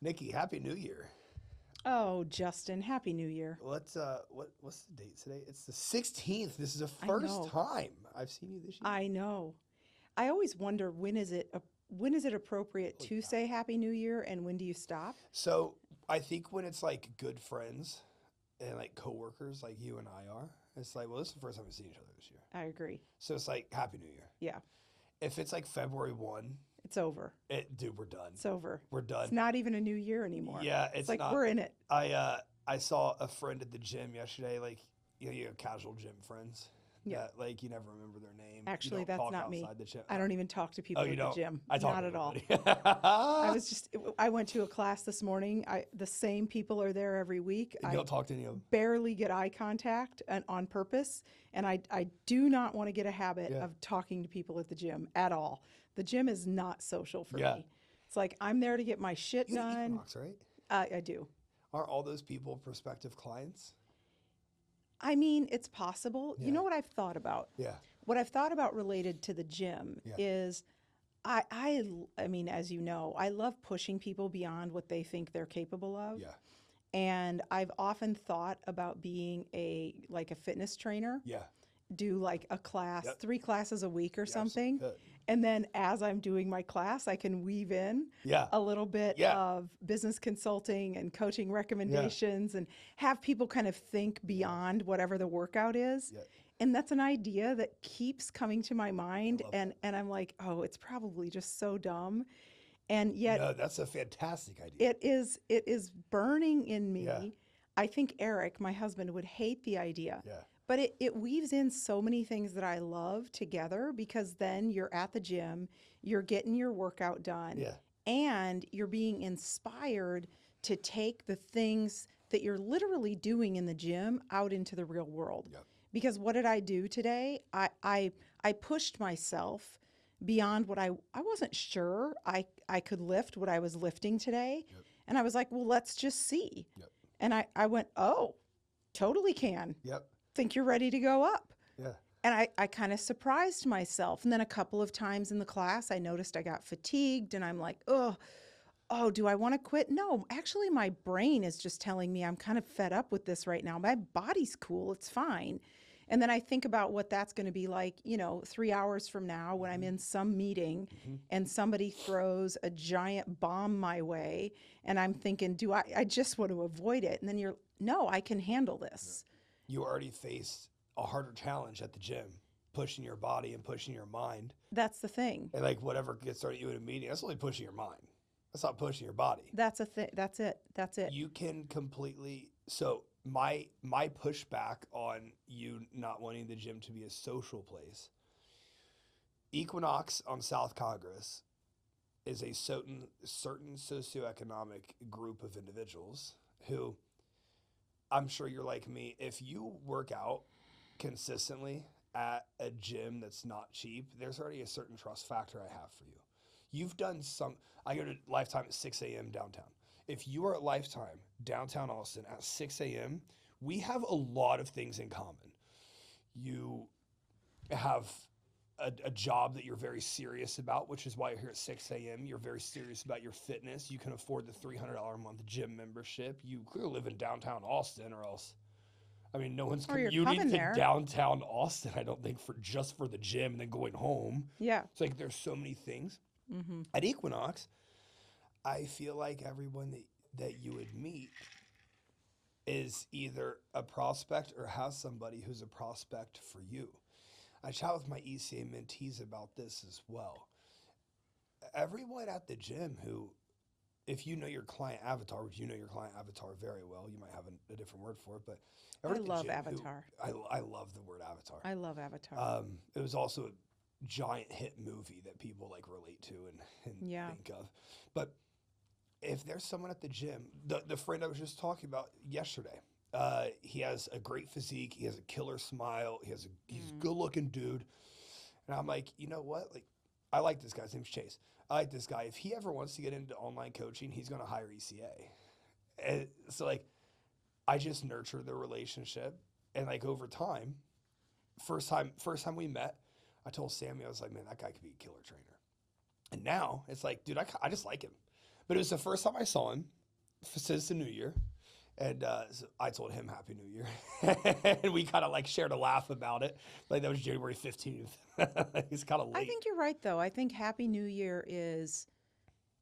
Nikki, Happy New Year. Oh, Justin, Happy New Year. What's the date today? It's the 16th. This is the I first know. time I've seen you this year. I know. I always wonder when is it appropriate Holy to cow. say Happy New Year and when do you stop? So I think when it's like good friends and like coworkers like you and I are, it's like, well, this is the first time we've seen each other this year. I agree. So it's like Happy New Year. Yeah, If it's like February 1, it's over. dude, we're done. It's over. We're It's done. not even a new year anymore. Yeah, It's it's like not. we're in it. I saw a friend at the gym yesterday, like you have casual gym friends Yeah. that like you never remember their name. You Actually, don't that's talk not me. outside the gym. I don't even talk to Oh, people you at the don't? gym. I talk Not to at all. I everybody. was just I went to a class this morning. The same people are there every week. You I don't talk to any of them. barely get eye contact and on purpose. And I do not want to get a habit Yeah. of talking to people at the gym at all. The gym is not social for Yeah. me. It's like I'm there to get my shit You had done. Equinox, right? I do. Aren't all those people prospective clients? I mean, it's possible. You Yeah. know what I've thought about? Yeah. What I've thought about related to the gym Yeah. is I mean, as you know, I love pushing people beyond what they think they're capable of. Yeah. And I've often thought about being a fitness trainer, Yeah. do like a class, Yep. 3 classes a week or You absolutely something. could. And then as I'm doing my class, I can weave in Yeah. a little bit Yeah. of business consulting and coaching Yeah. recommendations and have people kind of think beyond whatever the workout is. Yeah. And that's an idea that keeps coming to my mind. love And I'm like, oh, it's probably just so dumb. And yet No, that's a fantastic idea. it is burning in Yeah. me. I think Eric, my husband, would hate the idea. Yeah. But it weaves in so many things that I love together because then you're at the gym, you're getting your workout done, Yeah. and you're being inspired to take the things that you're literally doing in the gym out into the real world. Yep. Because what did I do today? I pushed myself beyond what I wasn't sure I could lift what I was lifting today. Yep. And I was like, well, let's just see. Yep. And I went, oh, totally can. Yep. Think you're ready to go up. Yeah. And I kind of surprised myself. And then a couple of times in the class, I noticed I got fatigued and I'm like, oh, do I want to quit? No, actually, my brain is just telling me I'm kind of fed up with this right now. My body's cool. It's fine. And then I think about what that's going to be like, 3 hours from now when I'm in some meeting and somebody throws a giant bomb my way. And I'm thinking, I just want to avoid it. And then no, I can handle this. You already faced a harder challenge at the gym, pushing your body and pushing your mind. That's the thing. And like whatever gets thrown at you in a meeting, that's only pushing your mind. That's not pushing your body. That's a thing. That's it. That's it. You can completely. So my pushback on you not wanting the gym to be a social place. Equinox on South Congress is a certain socioeconomic group of individuals who, I'm sure you're like me. If you work out consistently at a gym that's not cheap, there's already a certain trust factor I have for you. You've done I go to Lifetime at 6 a.m. downtown. If you are at Lifetime downtown Austin at 6 a.m., we have a lot of things in common. You have a job that you're very serious about, which is why you're here at 6 a.m. You're very serious about your fitness. You can afford the $300 a month gym membership. You clearly live in downtown Austin, or else, I mean, no one's Or you're commuting coming to there. downtown Austin, I don't think, for the gym and then going home. Yeah. It's like there's so many things. Mm-hmm. At Equinox, I feel like everyone that you would meet is either a prospect or has somebody who's a prospect for you. I chat with my ECA mentees about this as well. Everyone at the gym who, if you know your client avatar, which you know your client avatar very well, you might have a different word for it, but I everyone at the love gym who- Avatar. I love the word avatar. I love Avatar. It was also a giant hit movie that people like relate to and Yeah. think of. But if there's someone at the gym, the friend I was just talking about yesterday, he has a great physique, he has a killer smile, he's a good looking dude. And I'm like, you know what? Like, I like this guy. His name's Chase. I like this guy. If he ever wants to get into online coaching, he's going to hire ECA. And so like, I just nurture the relationship. And like over time, first time we met, I told Sammy, I was like, man, that guy could be a killer trainer. And now it's like, dude, I just like him But it was the first time I saw him since the new year. And so I told him Happy New Year. And we kind of like shared a laugh about it. Like that was January 15th. It's kind of I late. think you're right, though. I think Happy New Year is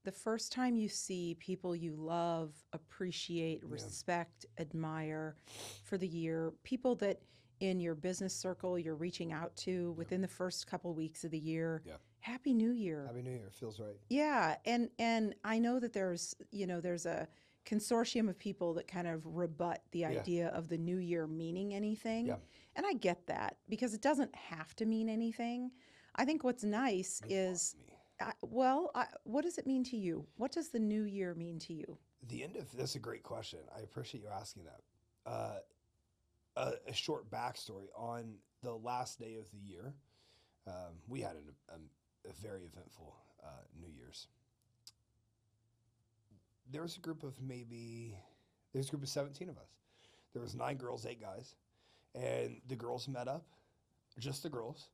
the first time you see people you love, appreciate, Yeah. respect, admire for the year, people that in your business circle you're reaching out to within the first couple weeks of the year. Yeah. Happy New Year. Happy New Year. Feels right. Yeah, and I know that there's a consortium of people that kind of rebut the Yeah. idea of the new year meaning anything. Yeah. And I get that because it doesn't have to mean anything. I think what's nice is Me. what does it mean to you? What does the new year mean to you? The end of that's a great question. I appreciate you asking that. A short backstory on the last day of the year. We had a very eventful New Year's. There was a group of 17 of us. There was 9 girls, 8 guys, and the girls met up, just the girls.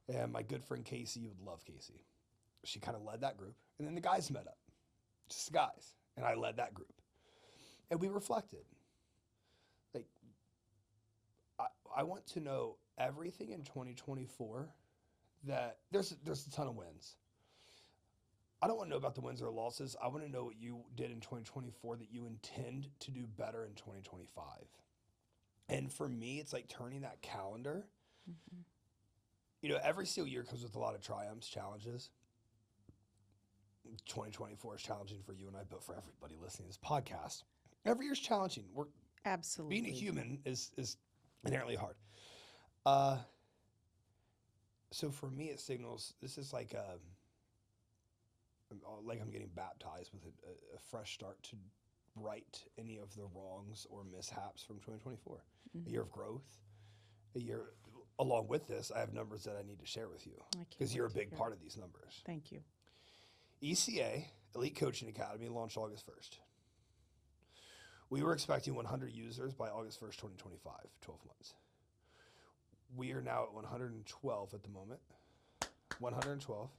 And my good friend Casey, you would love Casey. She kind of led that group, and then the guys met up, just the guys, and I led that group. And we reflected. Like, I want to know everything in 2024 that there's a ton of wins. I don't want to know about the wins or losses. I want to know what you did in 2024 that you intend to do better in 2025. And for me, it's like turning that calendar. Mm-hmm. You know, every single year comes with a lot of triumphs, challenges. 2024 is challenging for you and I, but for everybody listening to this podcast, every year's challenging. Absolutely. Being a human is inherently hard. So for me, it signals this is like I'm getting baptized with a fresh start to right any of the wrongs or mishaps from 2024. Mm-hmm. A year of growth, a year. Along with this, I have numbers that I need to share with you because you're a big part of these numbers. Thank you. ECA, Elite Coaching Academy, launched August 1st. We were expecting 100 users by August 1st, 2025, 12 months. We are now at 112 at the moment. 112.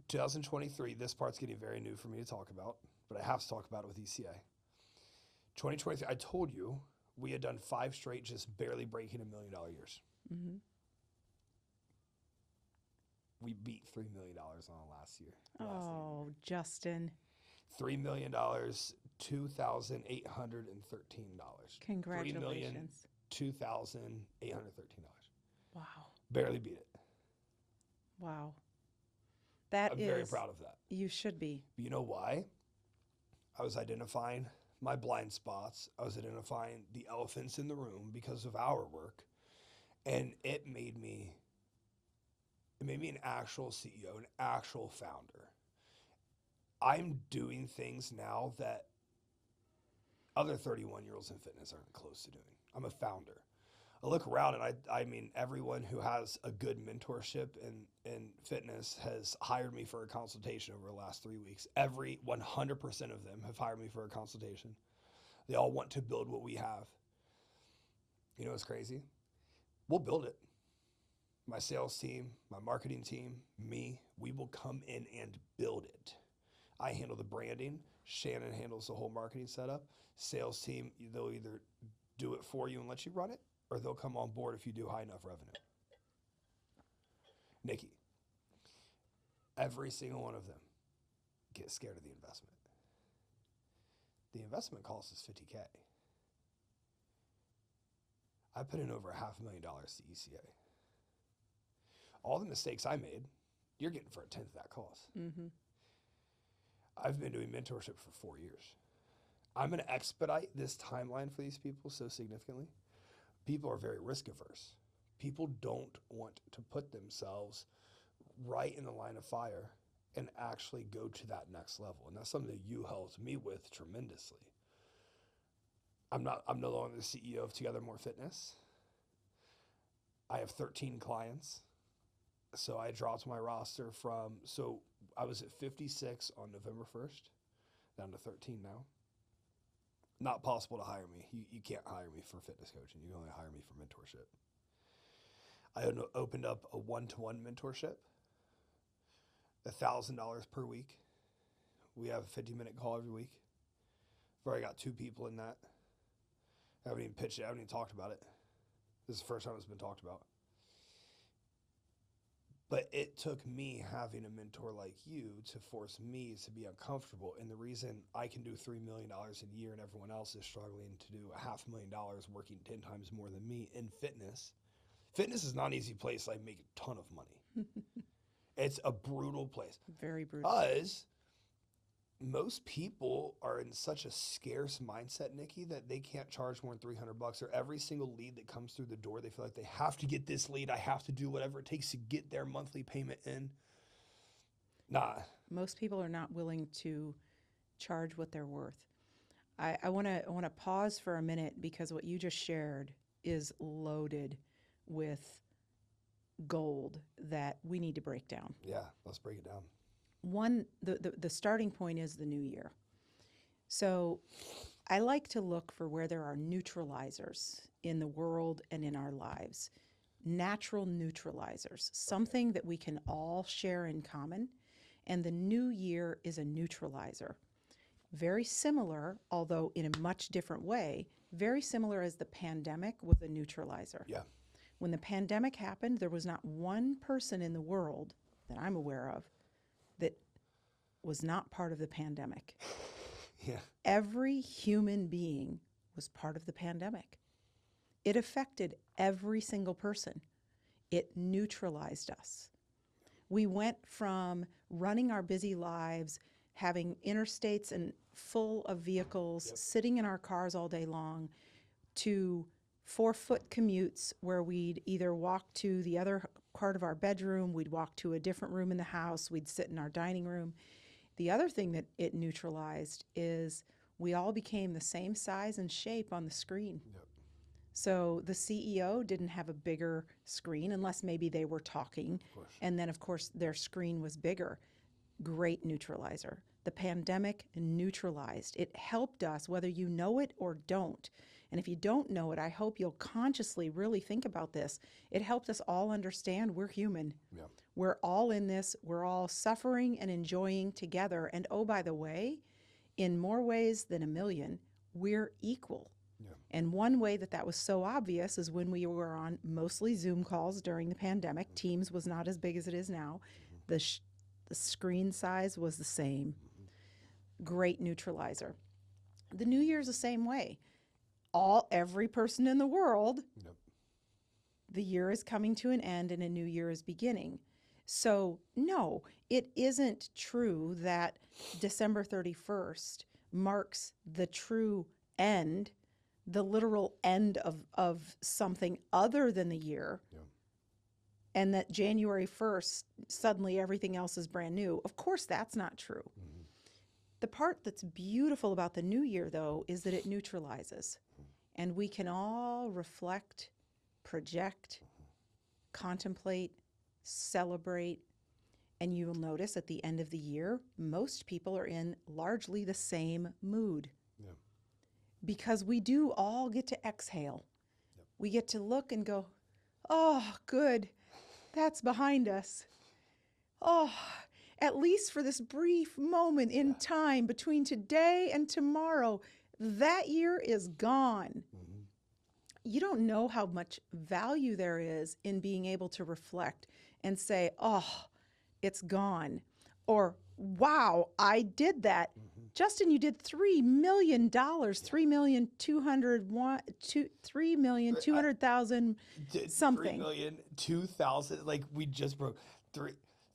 2023, this part's getting very new for me to talk about, but I have to talk about it with ECA. 2023, I told you we had done 5 straight, just barely breaking $1 million years. Mm-hmm. We beat $3 million on it last year. Oh, Justin. $3 million, $2,813. Congratulations. $2,813. Wow. Barely beat it. Wow. I'm very proud of that. You should be. But you know why? I was identifying my blind spots. I was identifying the elephants in the room because of our work. And it made me an actual CEO, an actual founder. I'm doing things now that other 31-year-olds in fitness aren't close to doing. I'm a founder. I look around and I mean, everyone who has a good mentorship in fitness has hired me for a consultation over the last 3 weeks. 100% of them have hired me for a consultation. They all want to build what we have. You know what's crazy? We'll build it. My sales team, my marketing team, me, we will come in and build it. I handle the branding. Shannon handles the whole marketing setup. Sales team, they'll either do it for you and let you run it, or they'll come on board if you do high enough revenue. Nickie, every single one of them get scared of the investment. The investment cost us $50K. I put in over $500,000 to ECA. All the mistakes I made, you're getting for a tenth of that cost. Mm-hmm. I've been doing mentorship for 4 years. I'm going to expedite this timeline for these people so significantly. People are very risk averse. People don't want to put themselves right in the line of fire and actually go to that next level. And that's something that you helped me with tremendously. I'm no longer the CEO of Together More Fitness. I have 13 clients. So I dropped my roster I was at 56 on November 1st, down to 13 now. Not possible to hire me. You can't hire me for fitness coaching. You can only hire me for mentorship. I opened up a one-to-one mentorship. $1,000 per week. We have a 50-minute call every week. I've already got 2 people in that. I haven't even pitched it. I haven't even talked about it. This is the first time it's been talked about. But it took me having a mentor like you to force me to be uncomfortable. And the reason I can do $3 million a year and everyone else is struggling to do $500,000 working 10 times more than me in fitness. Fitness is not an easy place. I make a ton of money. It's a brutal place. Very brutal. Because most people are in such a scarce mindset, Nickie, that they can't charge more than $300, or every single lead that comes through the door, they feel like they have to get this lead. I have to do whatever it takes to get their monthly payment in. Nah. Most people are not willing to charge what they're worth. I want to pause for a minute, because what you just shared is loaded with gold that we need to break down. Yeah, let's break it down. One, the starting point is the new year. So I like to look for where there are neutralizers in the world and in our lives. Natural neutralizers, something that we can all share in common. And the new year is a neutralizer. Very similar, although in a much different way, very similar as the pandemic was a neutralizer. Yeah. When the pandemic happened, there was not one person in the world that I'm aware of that was not part of the pandemic. Yeah. Every human being was part of the pandemic. It affected every single person. It neutralized us. We went from running our busy lives, having interstates and full of vehicles, sitting in our cars all day long, to 4-foot commutes where we'd either walk to the other part of our bedroom, we'd walk to a different room in the house, we'd sit in our dining room. The other thing that it neutralized is we all became the same size and shape on the screen. Yep. So the CEO didn't have a bigger screen, unless maybe they were talking. And then, of course, their screen was bigger. Great neutralizer. The pandemic neutralized. It helped us, whether you know it or don't. And if you don't know it, I hope you'll consciously really think about this. It helped us all understand we're human. Yeah. We're all in this. We're all suffering and enjoying together. And oh, by the way, in more ways than a million, we're equal. Yeah. And one way that was so obvious is when we were on mostly Zoom calls during the pandemic. Mm-hmm. Teams was not as big as it is now. Mm-hmm. The screen size was the same. Mm-hmm. Great neutralizer. The New Year's the same way. Every person in the world, yep. The year is coming to an end and a new year is beginning. So no, it isn't true that December 31st marks the true end, the literal end of something other than the year. Yeah. And that January 1st, suddenly everything else is brand new. Of course, that's not true. Mm-hmm. The part that's beautiful about the new year, though, is that it neutralizes. And we can all reflect, project, contemplate, celebrate. And you will notice at the end of the year, most people are in largely the same mood. Yeah. Because we do all get to exhale. Yep. We get to look and go, oh, good, that's behind us. Oh, at least for this brief moment in time between today and tomorrow, that year is gone. Mm-hmm. You don't know how much value there is in being able to reflect and say, oh, it's gone. Or, wow, I did that. Mm-hmm. Justin, you did $3 million, $3,200,000 something. 3,002,000, like we just broke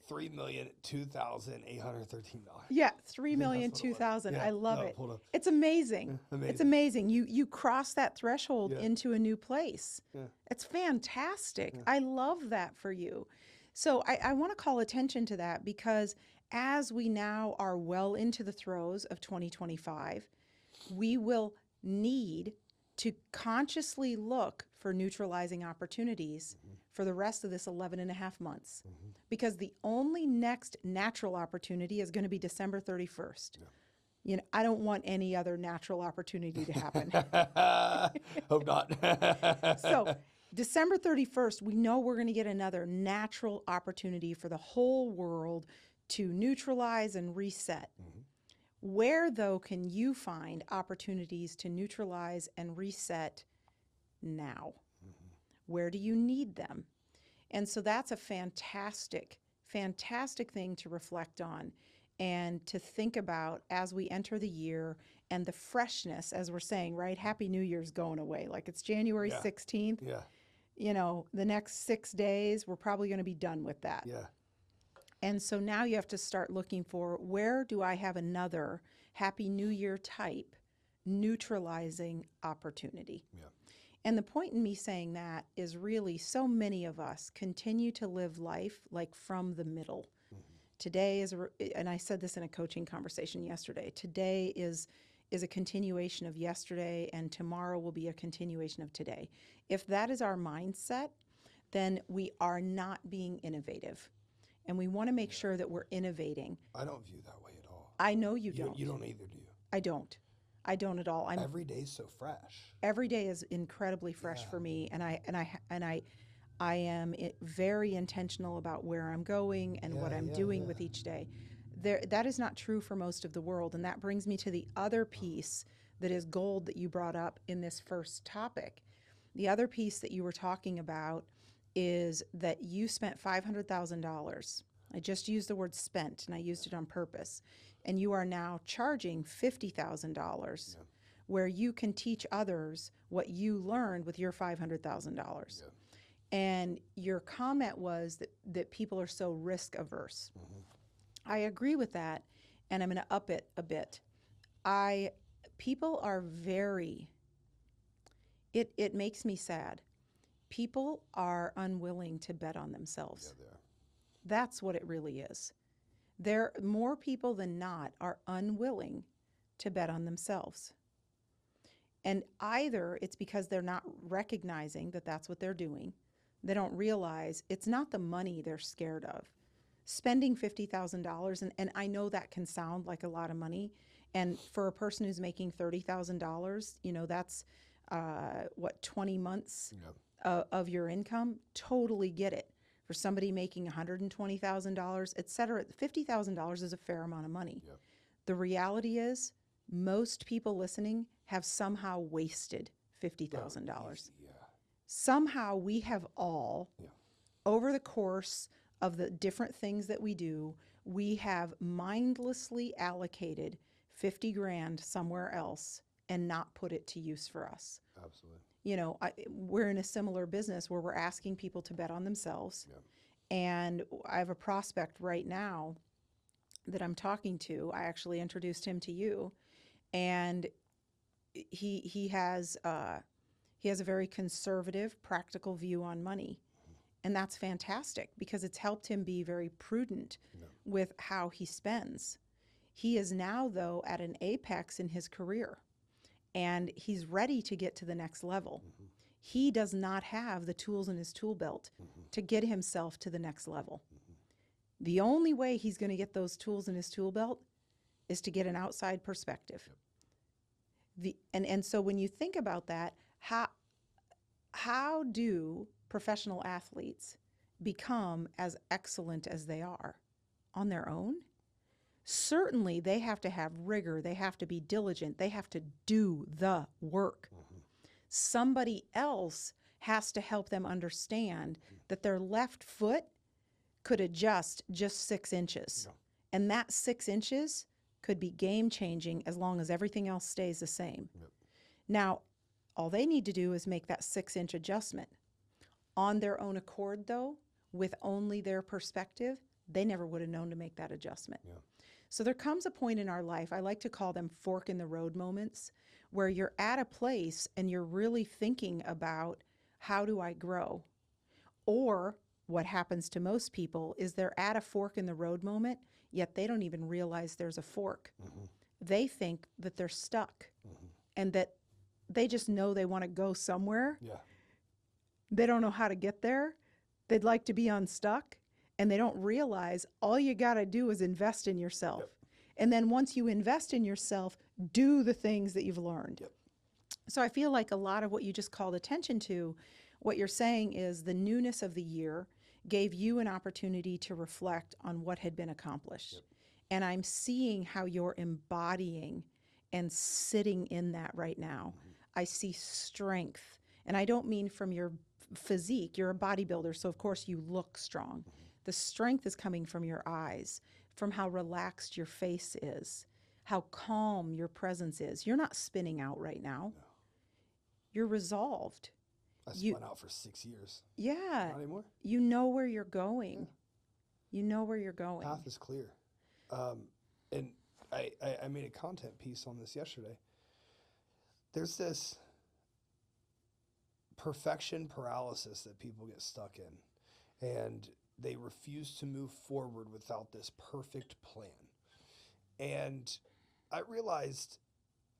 $3,002,813. Yeah, 3,002,000. I love it. It's amazing. It's amazing. You cross that threshold into a new place. Yeah. It's fantastic. Yeah. I love that for you. So I want to call attention to that, because as we now are well into the throes of 2025, we will need to consciously look for neutralizing opportunities for the rest of this 11 and a half months. Mm-hmm. Because the only next natural opportunity is going to be December 31st. Yeah. You know, I don't want any other natural opportunity to happen. Hope not. So December 31st, we know we're going to get another natural opportunity for the whole world to neutralize and reset. Where, though, can you find opportunities to neutralize and reset now? Where do you need them? And so that's a fantastic thing to reflect on and to think about as we enter the year, and the freshness, as we're saying, right? Happy New Year's going away. Like it's January 16th. Yeah. You know, the next 6 days, we're probably going to be done with that. Yeah. And so now you have to start looking for, where do I have another Happy New Year type neutralizing opportunity? Yeah. And the point in me saying that is really, so many of us continue to live life like from the middle. Today is, and I said this in a coaching conversation yesterday, today is a continuation of yesterday, and tomorrow will be a continuation of today. If that is our mindset, then we are not being innovative. And we want to make sure that we're innovating. I don't view that way at all. I know you don't. You don't either, do you? I don't. I don't at all. Every day's so fresh. Every day is incredibly fresh for me, and I am very intentional about where I'm going and what I'm doing with each day. That is not true for most of the world, and that brings me to the other piece that is gold that you brought up in this first topic. The other piece that you were talking about is that you spent $500,000. I just used the word spent, and I used it on purpose. And you are now charging $50,000, where you can teach others what you learned with your $500,000. And your comment was that people are so risk averse. I agree with that, and I'm going to up it a bit. People are very, it makes me sad. People are unwilling to bet on themselves. Yeah, they are. That's what it really is. More people than not are unwilling to bet on themselves. And either it's because they're not recognizing that that's what they're doing. They don't realize it's not the money they're scared of. Spending $50,000, and I know that can sound like a lot of money. And for a person who's making $30,000, you know, that's 20 months of your income. Totally get it. For somebody making $120,000, et cetera, $50,000 is a fair amount of money. The reality is, most people listening have somehow wasted $50,000. Somehow we have all, over the course of the different things that we do, we have mindlessly allocated 50 grand somewhere else and not put it to use for us. Absolutely. You know, we're in a similar business where we're asking people to bet on themselves. And I have a prospect right now that I'm talking to. I actually introduced him to you, and he has a very conservative, practical view on money. And that's fantastic because it's helped him be very prudent with how he spends. He is now, though, at an apex in his career, and he's ready to get to the next level. He does not have the tools in his tool belt to get himself to the next level. The only way he's going to get those tools in his tool belt is to get an outside perspective. And so when you think about that, how do professional athletes become as excellent as they are? On their own? Certainly they have to have rigor, they have to be diligent, they have to do the work. Somebody else has to help them understand that their left foot could adjust just 6 inches. And that 6 inches could be game changing as long as everything else stays the same. Now, all they need to do is make that 6-inch adjustment. On their own accord, though, with only their perspective, they never would have known to make that adjustment. So there comes a point in our life, I like to call them fork in the road moments, where you're at a place and you're really thinking about, how do I grow? Or what happens to most people is they're at a fork in the road moment, yet they don't even realize there's a fork. They think that they're stuck and that they just know they want to go somewhere. They don't know how to get there. They'd like to be unstuck, and they don't realize all you got to do is invest in yourself. And then once you invest in yourself, do the things that you've learned. So I feel like a lot of what you just called attention to, what you're saying is the newness of the year gave you an opportunity to reflect on what had been accomplished. Yep. And I'm seeing how you're embodying and sitting in that right now. Mm-hmm. I see strength. And I don't mean from your physique. You're a bodybuilder, so of course you look strong. Mm-hmm. The strength is coming from your eyes, from how relaxed your face is, how calm your presence is. You're not spinning out right now. No. You're resolved. I You, spun out for 6 years. yeah, Not anymore. you know where you're Yeah. going. You know where you're going. Path is clear. And I made a content piece on this yesterday. There's this perfection paralysis that people get stuck in, and they refuse to move forward without this perfect plan. And I realized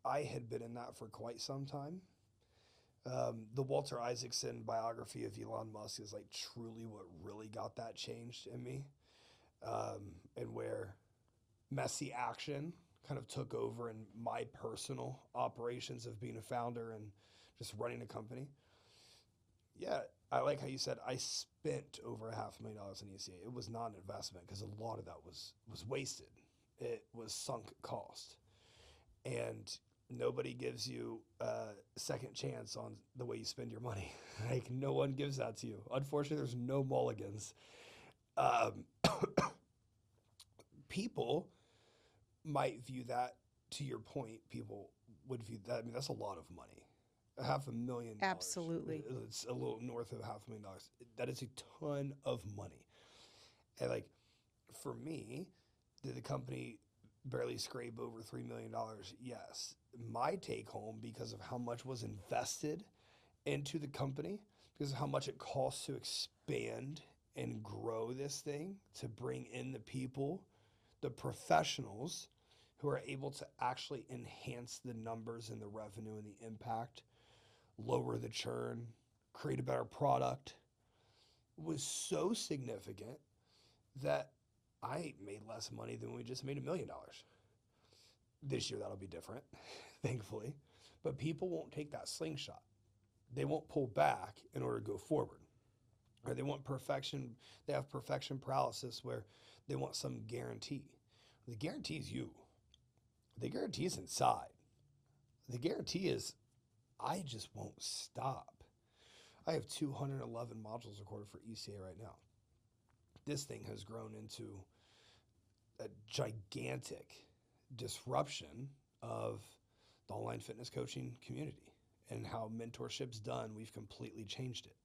I had been in that for quite some time. The Walter Isaacson biography of Elon Musk is like truly what really got that changed in me, and where messy action kind of took over in my personal operations of being a founder and just running a company. Yeah, I like how you said I spent over $500,000 in ECA. It was not an investment because a lot of that was wasted. It was sunk cost, and nobody gives you a second chance on the way you spend your money. Like no one gives that to you. Unfortunately, there's no mulligans. Um, people might view that, to your point, people would view that. I mean, that's a lot of money. $500,000. Absolutely. It's a little north of $500,000. That is a ton of money. And like, for me, did the company barely scrape over $3 million? Yes. My take home, because of how much was invested into the company, because of how much it costs to expand and grow this thing, to bring in the people, the professionals who are able to actually enhance the numbers and the revenue and the impact, lower the churn, create a better product, was so significant that I made less money than we just made $1 million. This year that'll be different, thankfully. But people won't take that slingshot. They won't pull back in order to go forward. Or they want perfection. They have perfection paralysis where they want some guarantee. The guarantee is you. The guarantee is inside. The guarantee is I just won't stop. I have 211 modules recorded for ECA right now. This thing has grown into a gigantic disruption of the online fitness coaching community and how mentorship's done. We've completely changed it.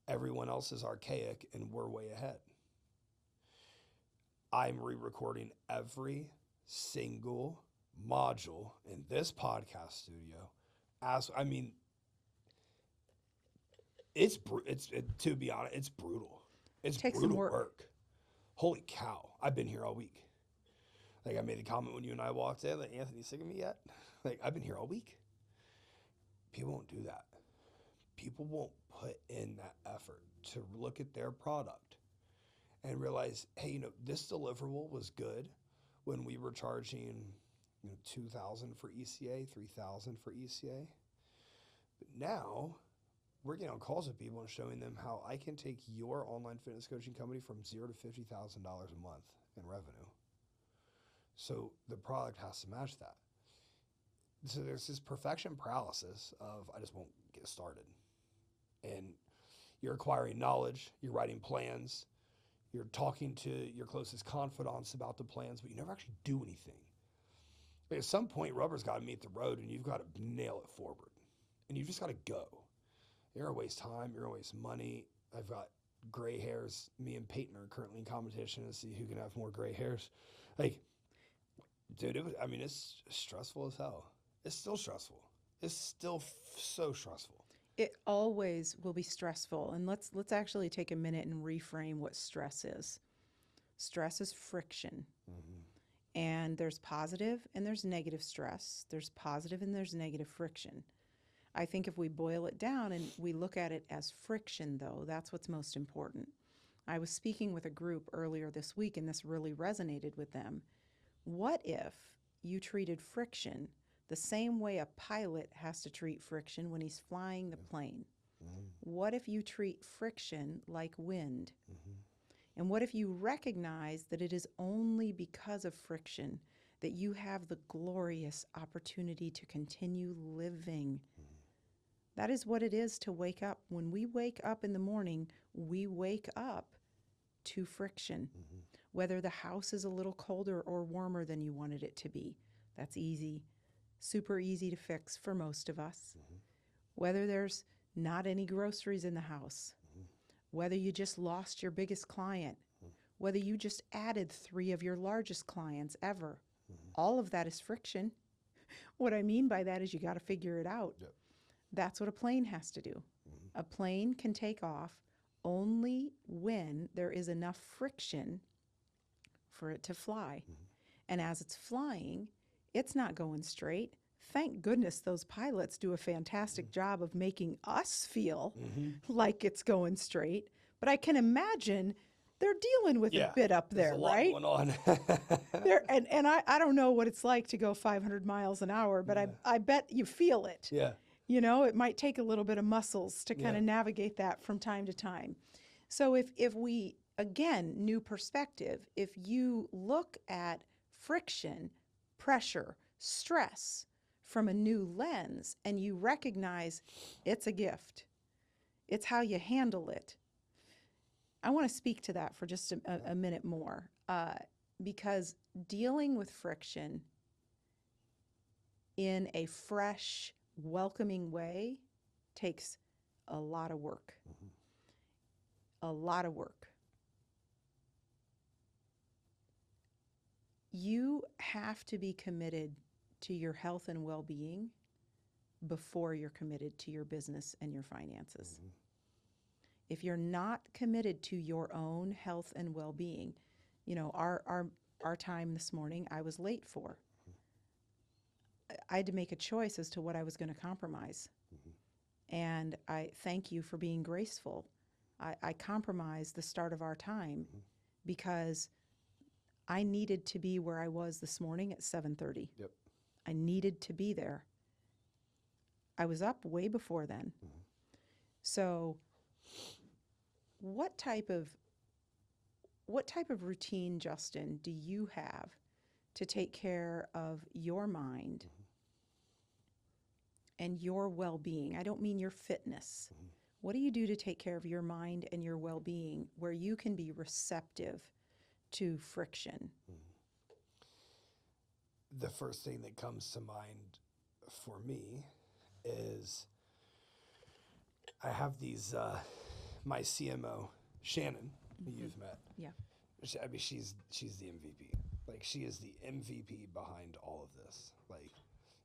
Everyone else is archaic and we're way ahead. I'm re-recording every single module in this podcast studio. To be honest, it's brutal. It's Takes brutal some work. work. Holy cow! I've been here all week. Like I made the comment when you and I walked in, like Anthony, sick of me yet? Like I've been here all week. People won't do that. People won't put in that effort to look at their product and realize, hey, this deliverable was good when we were charging, $2,000 for ECA, $3,000 for ECA. But now we're getting on calls with people and showing them how I can take your online fitness coaching company from $0 to $50,000 a month in revenue. So the product has to match that. So there's this perfection paralysis of I just won't get started. And you're acquiring knowledge, you're writing plans, you're talking to your closest confidants about the plans, but you never actually do anything. But at some point, rubber's got to meet the road and you've got to nail it forward. And you've just got to go. You're going to waste time, you're going to waste money. I've got gray hairs. Me and Peyton are currently in competition to see who can have more gray hairs. Like, dude, it's stressful as hell. It's still stressful. It's still so stressful. It always will be stressful. And let's actually take a minute and reframe what stress is. Stress is friction. Mm-hmm. And there's positive and there's negative stress. There's positive and there's negative friction. I think if we boil it down and we look at it as friction, though, that's what's most important. I was speaking with a group earlier this week, and this really resonated with them. What if you treated friction the same way a pilot has to treat friction when he's flying the plane? What if you treat friction like wind? Mm-hmm. And what if you recognize that it is only because of friction that you have the glorious opportunity to continue living? That is what it is to wake up. When we wake up in the morning, we wake up to friction. Whether the house is a little colder or warmer than you wanted it to be, that's easy, super easy to fix for most of us. Whether there's not any groceries in the house, whether you just lost your biggest client, whether you just added 3 of your largest clients ever, all of that is friction. What I mean by that is you got to figure it out. Yep. That's what a plane has to do. A plane can take off only when there is enough friction for it to fly. And as it's flying, it's not going straight. Thank goodness those pilots do a fantastic job of making us feel like it's going straight. But I can imagine they're dealing with a bit up there, There's a lot right? going on. And I don't know what it's like to go 500 miles an hour, but I bet you feel it. Yeah. You know, it might take a little bit of muscles to kind of navigate that from time to time. So if we, again, new perspective, if you look at friction, pressure, stress from a new lens and you recognize it's a gift, it's how you handle it. I want to speak to that for just a minute more because dealing with friction in a fresh, welcoming way takes a lot of work. A lot of work. You have to be committed to your health and well-being before you're committed to your business and your finances. If you're not committed to your own health and well-being, you know, our time this morning, I was late for. I had to make a choice as to what I was going to compromise. And I thank you for being graceful. I compromised the start of our time because I needed to be where I was this morning at 7:30. Yep. I needed to be there. I was up way before then. So what type of routine, Justin, do you have to take care of your mind and your well-being? I don't mean your fitness. What do you do to take care of your mind and your well-being where you can be receptive to friction? The first thing that comes to mind for me is I have these, my CMO, Shannon, who you've met. Yeah. I mean, she's the MVP. Like, she is the MVP behind all of this. Like,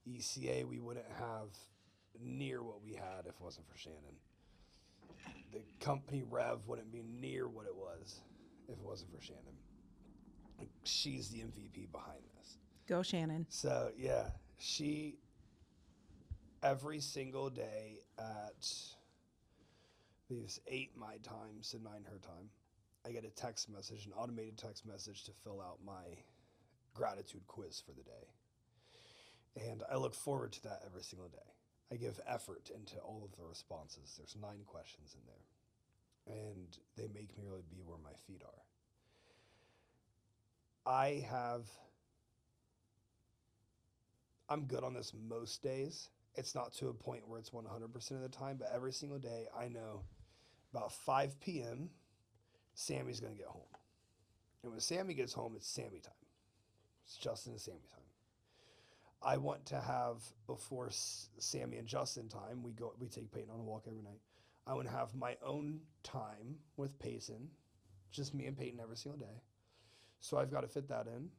ECA, we wouldn't have near what we had if it wasn't for Shannon. The company Rev wouldn't be near what it was if it wasn't for Shannon. Like, she's the MVP behind this. Go, Shannon. So, yeah, she, every single day at, I believe it's 8 my time, so 9 her time, I get a text message, an automated text message to fill out my gratitude quiz for the day. And I look forward to that every single day. I give effort into all of the responses. There's 9 questions in there. And they make me really be where my feet are. I'm good on this most days. It's not to a point where it's 100% of the time, but every single day I know about 5 p.m., Sammy's going to get home. And when Sammy gets home, it's Sammy time. It's Justin and Sammy time. I want to have, before Sammy and Justin time, we take Peyton on a walk every night. I want to have my own time with Peyton, just me and Peyton every single day. So I've got to fit that in.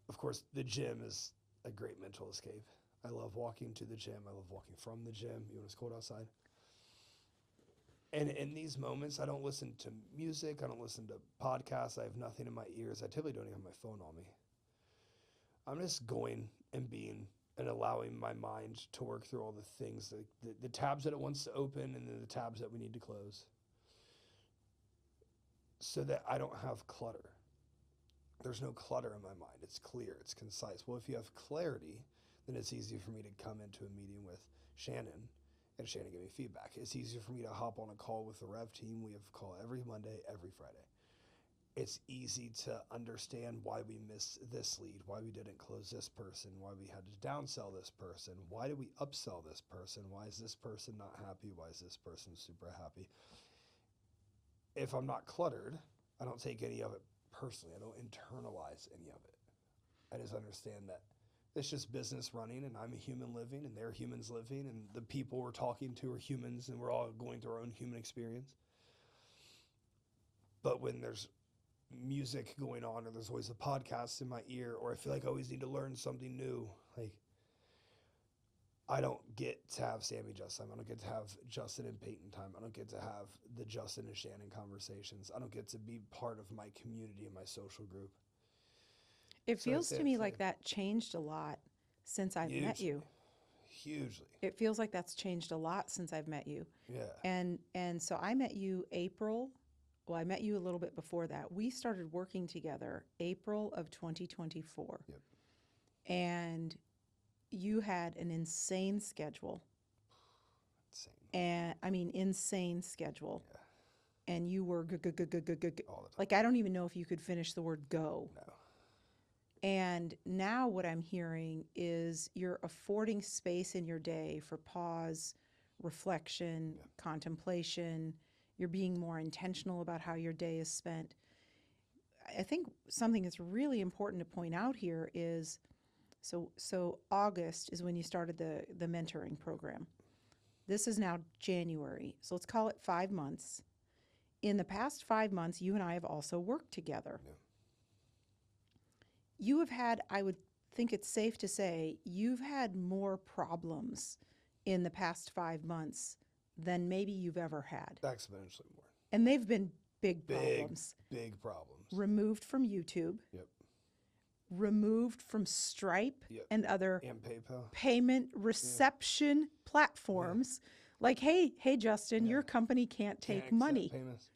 Of course, the gym is a great mental escape. I love walking to the gym. I love walking from the gym, even when it's cold outside. And in these moments, I don't listen to music. I don't listen to podcasts. I have nothing in my ears. I typically don't even have my phone on me. I'm just going and being and allowing my mind to work through all the things, the tabs that it wants to open and then the tabs that we need to close, so that I don't have clutter. There's no clutter in my mind. It's clear. It's concise. Well, if you have clarity, then it's easy for me to come into a meeting with Shannon and Shannon gave me feedback. It's easier for me to hop on a call with the Rev team. We have a call every Monday, every Friday. It's easy to understand why we missed this lead, why we didn't close this person, why we had to downsell this person, why did we upsell this person, why is this person not happy, why is this person super happy. If I'm not cluttered, I don't take any of it personally. I don't internalize any of it. I just understand that it's just business running, and I'm a human living, and they're humans living, and the people we're talking to are humans, and we're all going through our own human experience. But when there's music going on, or there's always a podcast in my ear, or I feel like I always need to learn something new, like I don't get to have Sammy just time. I don't get to have Justin and Peyton time. I don't get to have the Justin and Shannon conversations. I don't get to be part of my community and my social group. It feels to me like that changed a lot since I've met you. Hugely. It feels like that's changed a lot since I've met you. Yeah. And so I met you April. Well, I met you a little bit before that. We started working together April of 2024. Yep. And you had an insane schedule. Insane. And I mean, insane schedule. Yeah. And you were All the time. like, I don't even know if you could finish the word go. No. And now what I'm hearing is you're affording space in your day for pause, reflection, Yeah. contemplation. You're being more intentional about how your day is spent. I think something that's really important to point out here is, so August is when you started the mentoring program. This is now January, so let's call it 5 months. In the past 5 months, you and I have also worked together. Yeah. You have had, I would think it's safe to say, you've had more problems in the past 5 months than maybe you've ever had. Exponentially more. And they've been big problems. Big problems. Removed from YouTube. Yep. Removed from Stripe. Yep. And other And PayPal. payment reception platforms. Like, hey, Justin, your company can't take money. Payments.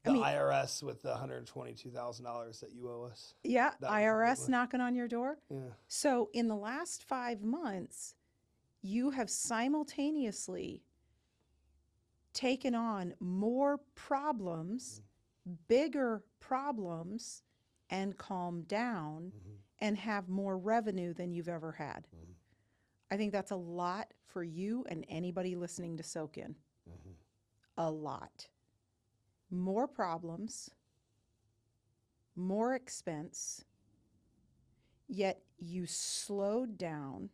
The IRS with the $122,000 that you owe us. Yeah, IRS knocking on your door. Yeah. So in the last 5 months, you have simultaneously taken on more problems, bigger problems, and calmed down and have more revenue than you've ever had. I think that's a lot for you and anybody listening to soak in. A lot. More problems, more expense, yet you slowed down.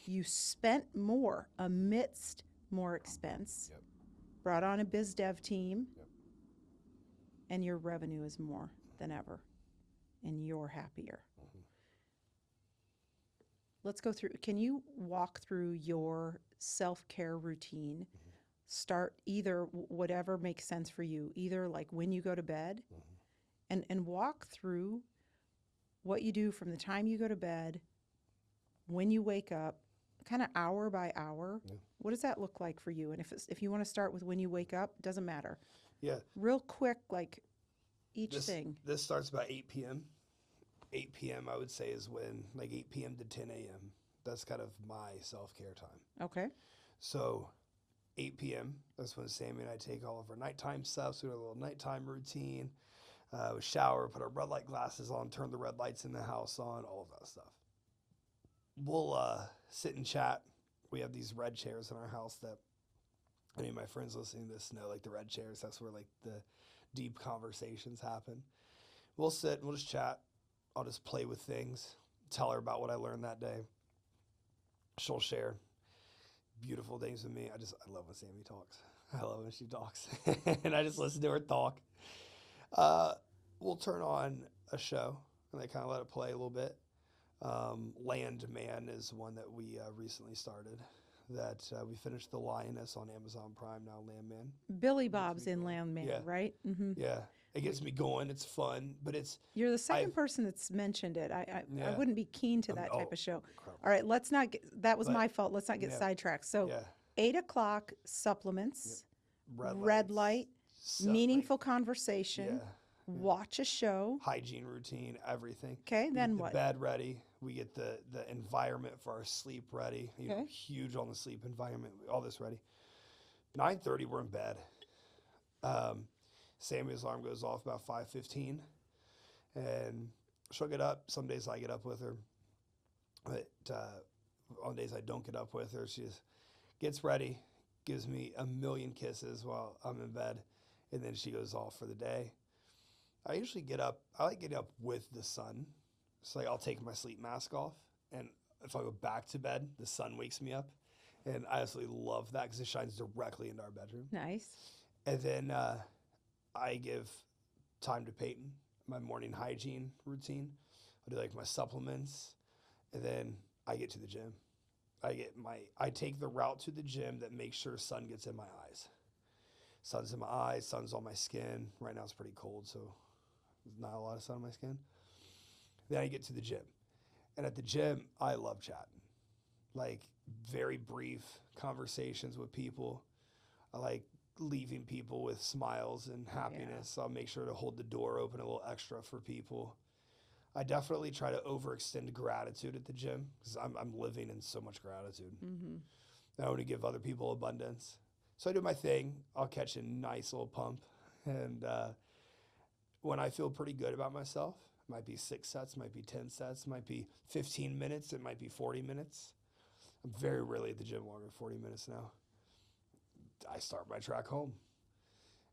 You spent more amidst more expense, brought on a biz dev team, and your revenue is more than ever, and you're happier. Let's go through. Can you walk through your self-care routine? Start either whatever makes sense for you, either like when you go to bed, and walk through what you do from the time you go to bed, when you wake up, kind of hour by hour. What does that look like for you? And if you want to start with when you wake up, doesn't matter. Yeah. Real quick, like each thing. This starts about 8 p.m. 8 p.m. I would say is when, like 8 p.m. to 10 a.m. That's kind of my self-care time. Okay. So 8 p.m., that's when Sammy and I take all of our nighttime stuff. So we have a little nighttime routine. We shower, put our red light glasses on, turn the red lights in the house on, all of that stuff. We'll sit and chat. We have these red chairs in our house that any of my friends listening to this know, like the red chairs. That's where like the deep conversations happen. We'll sit and we'll just chat. I'll just play with things, tell her about what I learned that day. She'll share beautiful things with me. I love when Sammy talks. I love when she talks. And I just listen to her talk. We'll turn on a show and they kind of let it play a little bit. Landman is one that we recently started. That we finished The Lioness on Amazon Prime now. Landman. Billy Bob's in Landman, right? Mm-hmm. Yeah, it gets me going. It's fun, but You're the second person that's mentioned it. I wouldn't be keen to that type of show. Incredible. All right, let's not get. That was my fault. Let's not get sidetracked. So, 8 o'clock supplements, red light, meaningful conversation. Watch a show. Hygiene routine, everything. Okay, We then get the what? bed ready. We get the environment for our sleep ready. You know, Okay. huge on the sleep environment. All this ready. 9:30, we're in bed. Sammy's alarm goes off about 5:15, and she'll get up. Some days I get up with her, but on days I don't get up with her, she just gets ready, gives me a million kisses while I'm in bed, and then she goes off for the day. I usually get up. I like getting up with the sun. So like I'll take my sleep mask off, and if I go back to bed, the sun wakes me up, and I absolutely love that because it shines directly into our bedroom. Nice. And then I give time to Peyton, my morning hygiene routine. I do like my supplements, and then I get to the gym. I take the route to the gym that makes sure sun gets in my eyes. Sun's in my eyes, sun's on my skin. Right now it's pretty cold, so there's not a lot of sun on my skin. Then I get to the gym. And at the gym, I love chatting. Like very brief conversations with people. I like leaving people with smiles and happiness. So I'll make sure to hold the door open a little extra for people. I definitely try to overextend gratitude at the gym because I'm living in so much gratitude. I want to give other people abundance. So I do my thing. I'll catch a nice little pump. And when I feel pretty good about myself, it might be 6 sets, might be 10 sets, might be 15 minutes, it might be 40 minutes. I'm very rarely at the gym longer than 40 minutes now. I start my track home.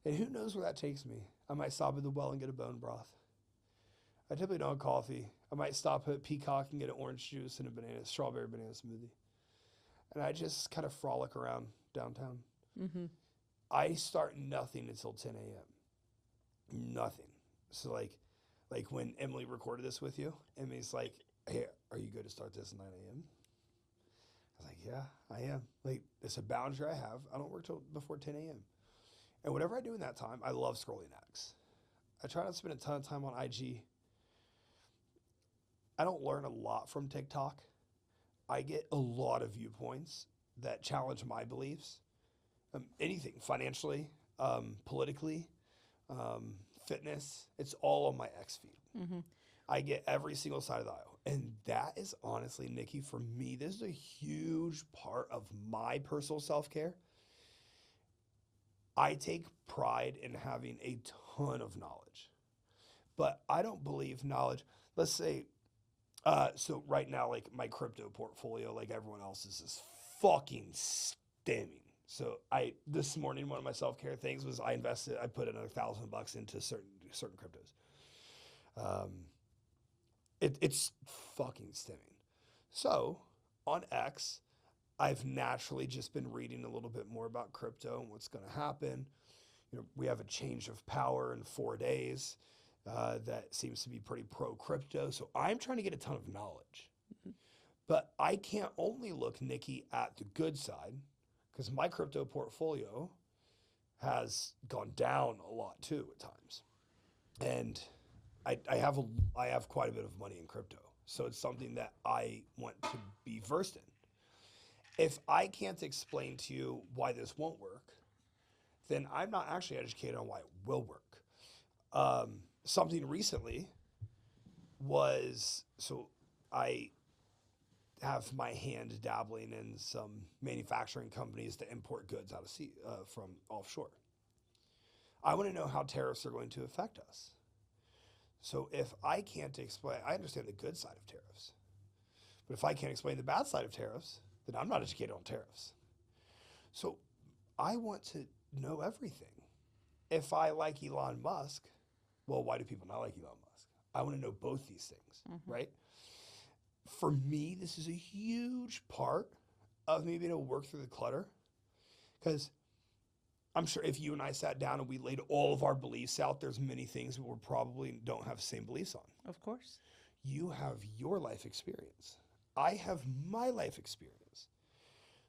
And who knows where that takes me? I might stop at the well and get a bone broth. I typically don't have coffee. I might stop at Peacock and get an orange juice and a strawberry banana smoothie. And I just kind of frolic around downtown. I start nothing until 10 a.m. Nothing. So like when Emily recorded this with you, Emily's like, hey, are you good to start this at 9 a.m.? I was like, yeah, I am. Like, it's a boundary I have. I don't work till before 10 a.m. And whatever I do in that time, I love scrolling X. I try not to spend a ton of time on IG. I don't learn a lot from TikTok. I get a lot of viewpoints that challenge my beliefs. Anything, financially, politically, fitness, it's all on my X feed. I get every single side of the aisle. And that is honestly, Nickie, for me, this is a huge part of my personal self-care. I take pride in having a ton of knowledge, but I don't believe knowledge. Let's say, so right now, like my crypto portfolio, like everyone else's, is fucking stemming. So this morning, one of my self-care things was I put another $1,000 into certain cryptos. It's fucking stemming. So on X, I've naturally just been reading a little bit more about crypto and what's going to happen. You know, we have a change of power in 4 days that seems to be pretty pro-crypto. So I'm trying to get a ton of knowledge. But I can't only look, Nickie, at the good side because my crypto portfolio has gone down a lot too at times. And I have quite a bit of money in crypto. So it's something that I want to be versed in. If I can't explain to you why this won't work, then I'm not actually educated on why it will work. Something recently was, so I have my hand dabbling in some manufacturing companies that import goods out of from offshore. I want to know how tariffs are going to affect us. So if I can't explain, I understand the good side of tariffs, but if I can't explain the bad side of tariffs, then I'm not educated on tariffs. So I want to know everything. If I like Elon Musk, well, why do people not like Elon Musk? I want to know both these things, right? For me, this is a huge part of me being able to work through the clutter because I'm sure if you and I sat down and we laid all of our beliefs out, there's many things that we probably don't have the same beliefs on. Of course. You have your life experience. I have my life experience.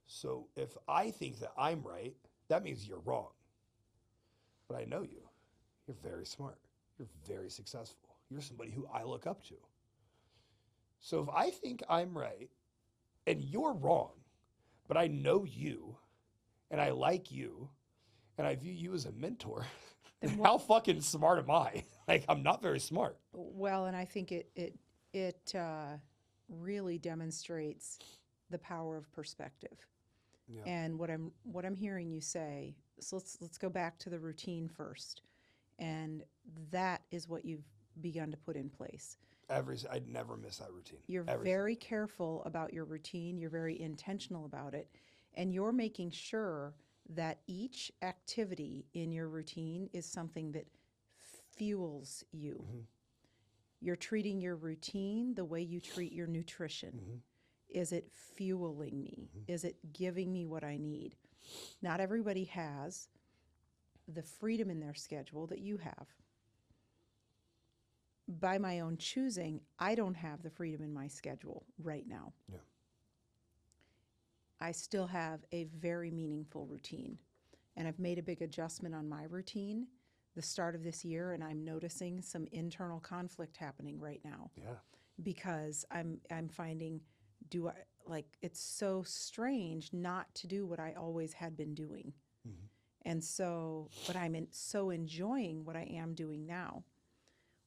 So if I think that I'm right, that means you're wrong. But I know you. You're very smart. You're very successful. You're somebody who I look up to. So if I think I'm right and you're wrong, but I know you and I like you and I view you as a mentor, Then How fucking smart am I? Like, I'm not very smart. well, and I think it really demonstrates the power of perspective. Yeah. And what I'm hearing you say, so let's go back to the routine first. And that is what you've begun to put in place. I'd never miss that routine. You're Ever. very careful about your routine, you're very intentional about it, and you're making sure that each activity in your routine is something that fuels you. Mm-hmm. You're treating your routine the way you treat your nutrition. Mm-hmm. Is it fueling me? Mm-hmm. Is it giving me what I need? Not everybody has the freedom in their schedule that you have. By my own choosing, I don't have the freedom in my schedule right now. Yeah. I still have a very meaningful routine, and I've made a big adjustment on my routine the start of this year, and I'm noticing some internal conflict happening right now Yeah. because I'm finding it's so strange not to do what I always had been doing. Mm-hmm. And so, but so enjoying what I am doing now.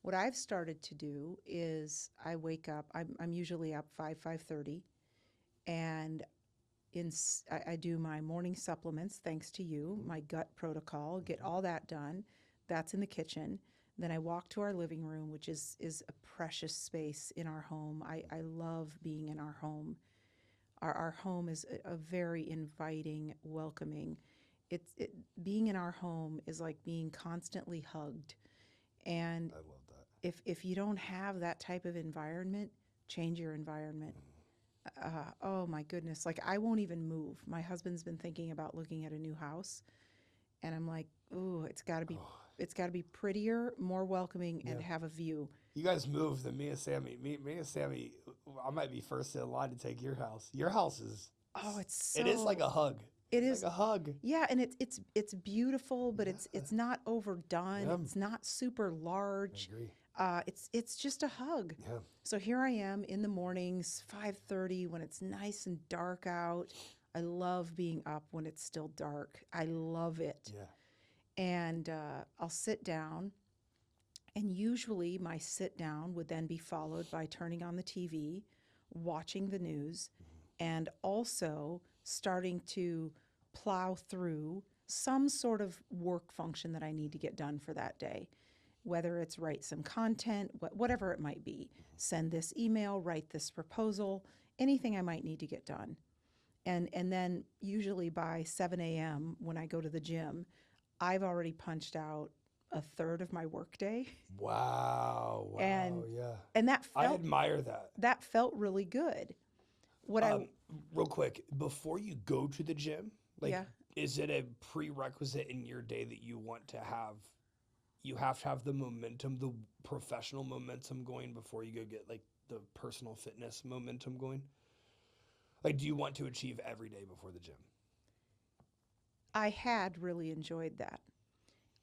What I've started to do is I wake up, I'm usually up 5:30, and I do my morning supplements, thanks to you, my gut protocol, get all that done. That's in the kitchen. Then I walk to our living room, which is a precious space in our home. I love being in our home. Our home is a very inviting, welcoming. Being in our home is like being constantly hugged. And I love that. if you don't have that type of environment, change your environment. Oh my goodness. Like, I won't even move. My husband's been thinking about looking at a new house, and I'm like, ooh, it's got to be prettier, more welcoming, and Yeah. have a view. You guys moved, and me and Sammy, I might be first in line to take your house. Your house is, Oh, it is like a hug. It It's is. like a hug. Yeah, and it's beautiful, but it's not overdone. Yeah. It's not super I large. agree. It's just a hug. Yeah. So here I am in the mornings, 5:30, when it's nice and dark out. I love being up when it's still dark. I love it. Yeah. And I'll sit down, and usually my sit down would then be followed by turning on the TV, watching the news, and also starting to plow through some sort of work function that I need to get done for that day. Whether it's write some content, whatever it might be, send this email, write this proposal, anything I might need to get done. And then usually by 7 a.m. when I go to the gym, I've already punched out a third of my workday. Wow. Wow. And yeah. and I admire that. that felt really good. What Real quick, before you go to the gym, like, Yeah. is it a prerequisite in your day that you want to have? You have to have the momentum, the professional momentum going before you go get like the personal fitness momentum going. Like, do you want to achieve every day before the gym? I had really enjoyed that.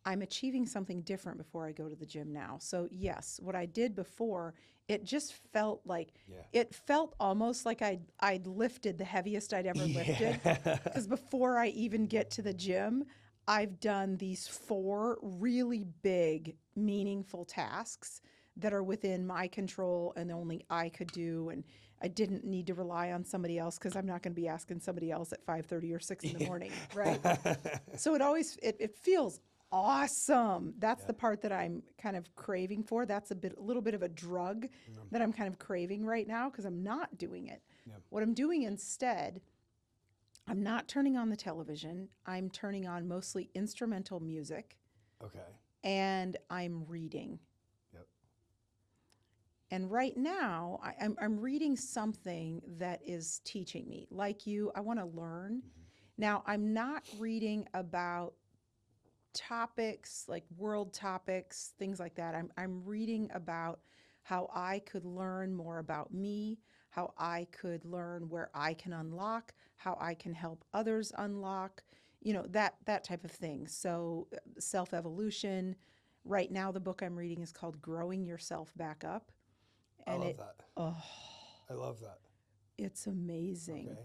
I'm achieving something different before I go to the gym now. So yes, what I did before, it just felt like Yeah. it felt almost like I'd lifted the heaviest I'd ever lifted. Because before I even get to the gym, I've done these 4 really big, meaningful tasks that are within my control and only I could do. And I didn't need to rely on somebody else because I'm not going to be asking somebody else at 5:30 or 6 in the morning, right? So it feels awesome. That's the part that I'm kind of craving for. That's a little bit of a drug that I'm kind of craving right now because I'm not doing it. Yeah. What I'm doing instead, I'm not turning on the television. I'm turning on mostly instrumental music, Okay. and I'm reading. Yep. And right now, I'm reading something that is teaching me. Like you, I want to learn. Now, I'm not reading about topics like world topics, things like that. I'm reading about how I could learn more about me, how I could learn where I can unlock, how I can help others unlock, that type of thing. So self-evolution. Right now, the book I'm reading is called Growing Yourself Back Up. And I love that. Oh, I love that. it's amazing. Okay.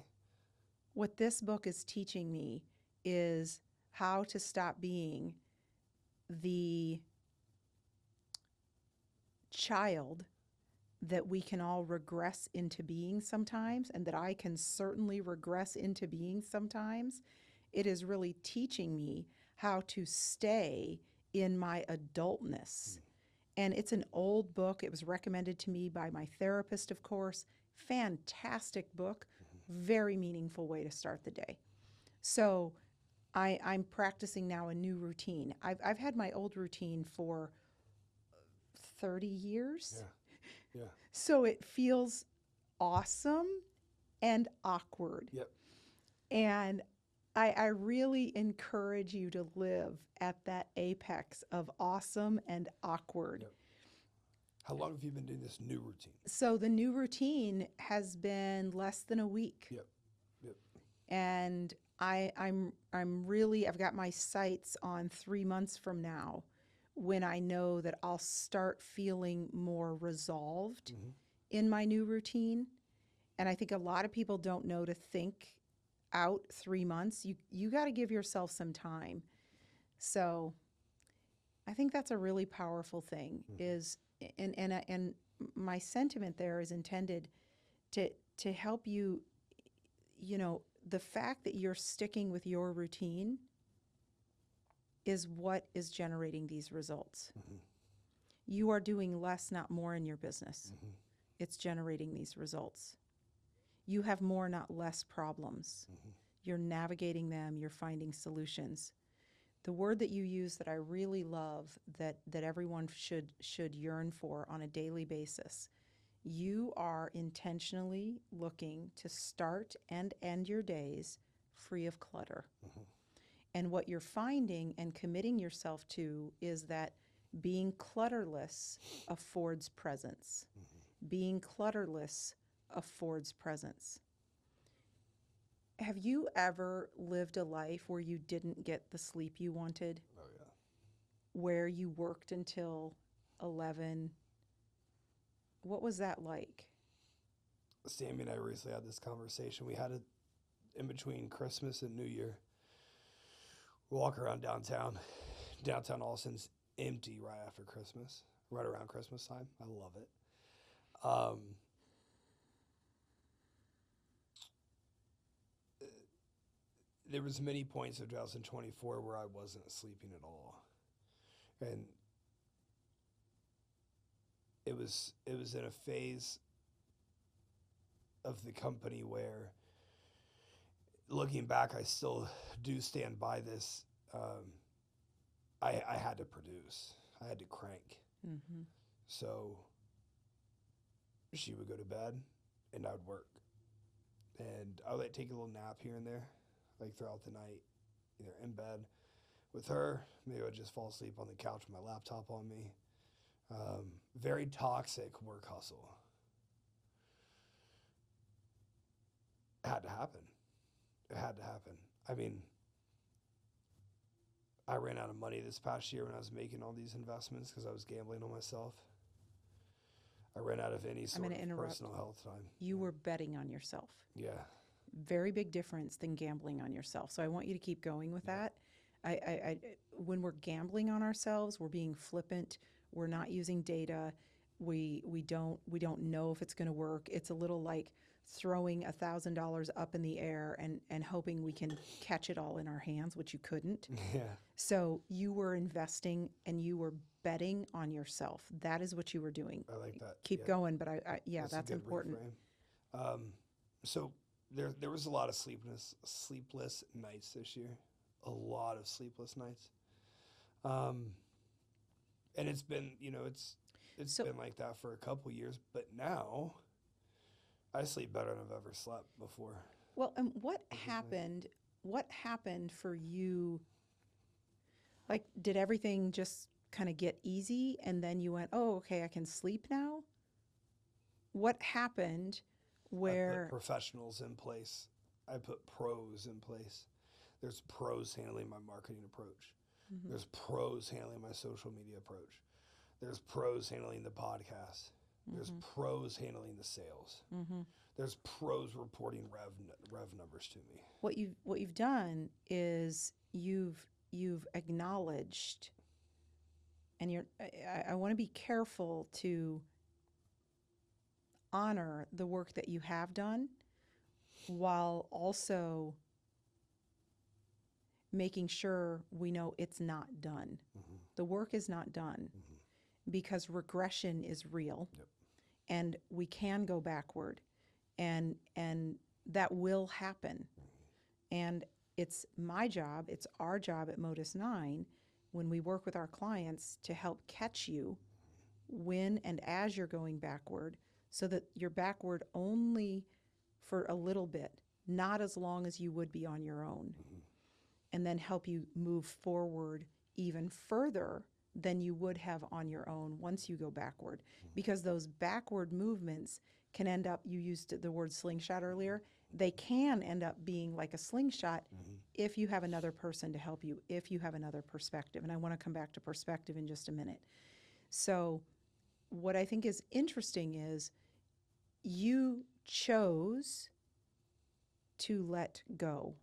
What this book is teaching me is how to stop being the child that we can all regress into being sometimes, and that I can certainly regress into being sometimes, it is really teaching me how to stay in my adultness. And it's an old book. It was recommended to me by my therapist, of course. Fantastic book, very meaningful way to start the day. So I'm practicing now a new routine. I've had my old routine for 30 years. Yeah. So it feels awesome and awkward. Yep. And I really encourage you to live at that apex of awesome and awkward. Yep. How long have you been doing this new routine? So the new routine has been less than a week. Yep. Yep. And I'm really, I've got my sights on 3 months from now, when I know that I'll start feeling more resolved in my new routine. And I think a lot of people don't know to think out 3 months. You got to give yourself some time. So I think that's a really powerful thing. Is and my sentiment there is intended to help you. You know, the fact that you're sticking with your routine is what is generating these results. You are doing less, not more, in your business. It's generating these results. You have more, not less problems. You're navigating them, you're finding solutions. The word that you use that I really love, that everyone should yearn for on a daily basis, you are intentionally looking to start and end your days free of clutter. And what you're finding and committing yourself to is that being clutterless affords presence. Being clutterless affords presence. Have you ever lived a life where you didn't get the sleep you wanted? Oh, yeah. Where you worked until 11? What was that like? Sammy and I recently had this conversation. We had it in between Christmas and New Year. We walk around downtown. Downtown Austin's empty right after Christmas, right around Christmas time. I love it. There was many points of 2024 where I wasn't sleeping at all. And it was in a phase of the company where, looking back, I still do stand by this. I had to produce. I had to crank. So she would go to bed and I would work. And I would like take a little nap here and there, like throughout the night, either in bed with her. Maybe I would just fall asleep on the couch with my laptop on me. Very toxic work hustle. It had to happen. It had to happen. I mean, I ran out of money this past year when I was making all these investments because I was gambling on myself. I ran out of any sort of personal health time. You were betting on yourself. Yeah. Very big difference than gambling on yourself. So I want you to keep going with that. When we're gambling on ourselves, we're being flippant. We're not using data. We don't know if it's going to work. It's a little like throwing $1,000 up in the air and hoping we can catch it all in our hands, which you couldn't. Yeah. So you were investing and you were betting on yourself. That is what you were doing. I like that. Keep going, but that's important. So there was a lot of sleepless nights this year. A lot of sleepless nights. And it's been, it's been like that for a couple years, but now I sleep better than I've ever slept before. Well, and what happened for you? Like, did everything just kind of get easy and then you went, oh, okay, I can sleep now? What happened where? I put professionals in place. I put pros in place. There's pros handling my marketing approach. There's pros handling my social media approach. There's pros handling the podcast. There's pros handling the sales. There's pros reporting rev numbers to me. What you've done is you've acknowledged And I want to be careful to honor the work that you have done while also making sure we know it's not done. Mm-hmm. The work is not done because regression is real. Yep. And we can go backward, and that will happen. And it's my job, it's our job at Modus 9 when we work with our clients to help catch you when and as you're going backward, so that you're backward only for a little bit, not as long as you would be on your own, and then help you move forward even further than you would have on your own once you go backward. Because those backward movements can end up, you used the word slingshot earlier, they can end up being like a slingshot if you have another person to help you, if you have another perspective. And I want to come back to perspective in just a minute. So what I think is interesting is you chose to let go.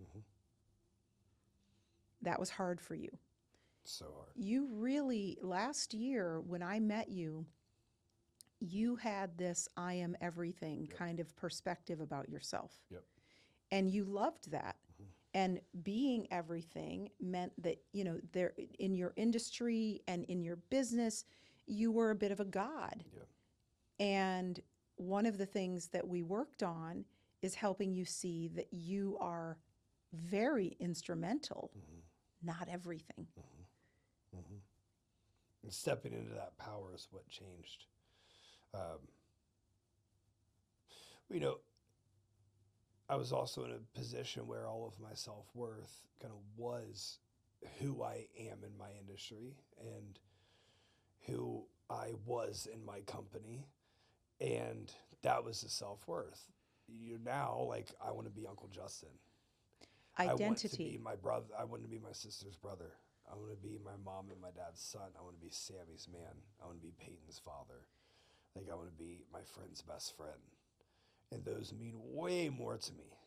That was hard for you. So hard. You really, last year when I met you, you had this I am everything kind of perspective about yourself. Yep. And you loved that. And being everything meant that, you know, there in your industry and in your business, you were a bit of a god. Yeah. And one of the things that we worked on is helping you see that you are very instrumental, not everything. And stepping into that power is what changed. You know, I was also in a position where all of my self-worth kind of was who I am in my industry and who I was in my company. And that was the self-worth. You now, like, I want to be Uncle Justin. I want to be Identity. my brother. I want to be my sister's brother. I want to be my mom and my dad's son. I want to be Sammy's man. I want to be Peyton's father. Like, I want to be my friend's best friend. And those mean way more to me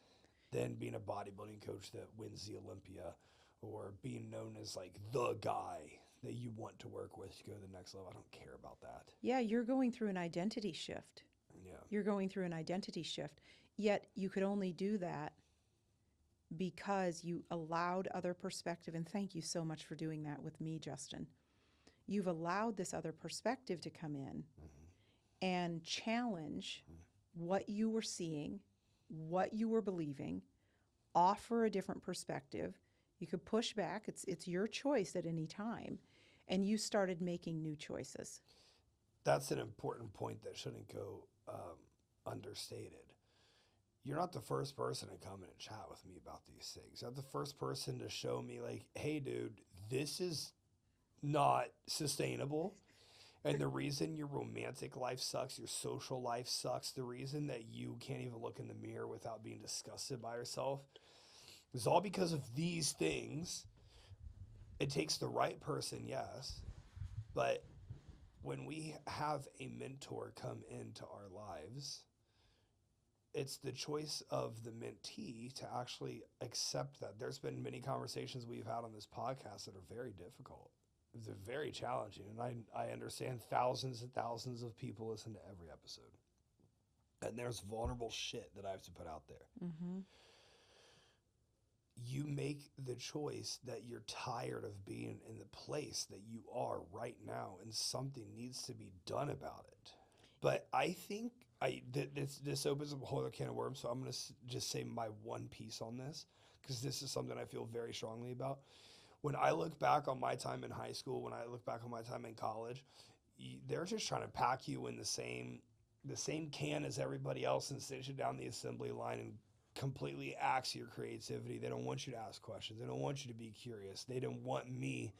than being a bodybuilding coach that wins the Olympia or being known as like the guy that you want to work with to go to the next level. I don't care about that. Yeah, you're going through an identity shift. Yeah. You're going through an identity shift. Yet you could only do that because you allowed other perspective. And thank you so much for doing that with me, Justin. You've allowed this other perspective to come in and challenge what you were seeing, what you were believing, offer a different perspective. You could push back. It's your choice at any time. And you started making new choices. That's an important point that shouldn't go understated. You're not the first person to come in and chat with me about these things. You're not the first person to show me like, hey, dude, this is not sustainable. And the reason your romantic life sucks, your social life sucks, the reason that you can't even look in the mirror without being disgusted by yourself is all because of these things. It takes the right person, yes, but when we have a mentor come into our lives, it's the choice of the mentee to actually accept that. There's been many conversations we've had on this podcast that are very difficult. They're very challenging, and I understand thousands and thousands of people listen to every episode. And there's vulnerable shit that I have to put out there. You make the choice that you're tired of being in the place that you are right now, and something needs to be done about it. But I think this opens up a whole other can of worms, so I'm going to just say my one piece on this, because this is something I feel very strongly about. When I look back on my time in high school, when I look back on my time in college, they're just trying to pack you in the same can as everybody else and sit you down the assembly line and completely axe your creativity. They don't want you to ask questions. They don't want you to be curious. They don't want me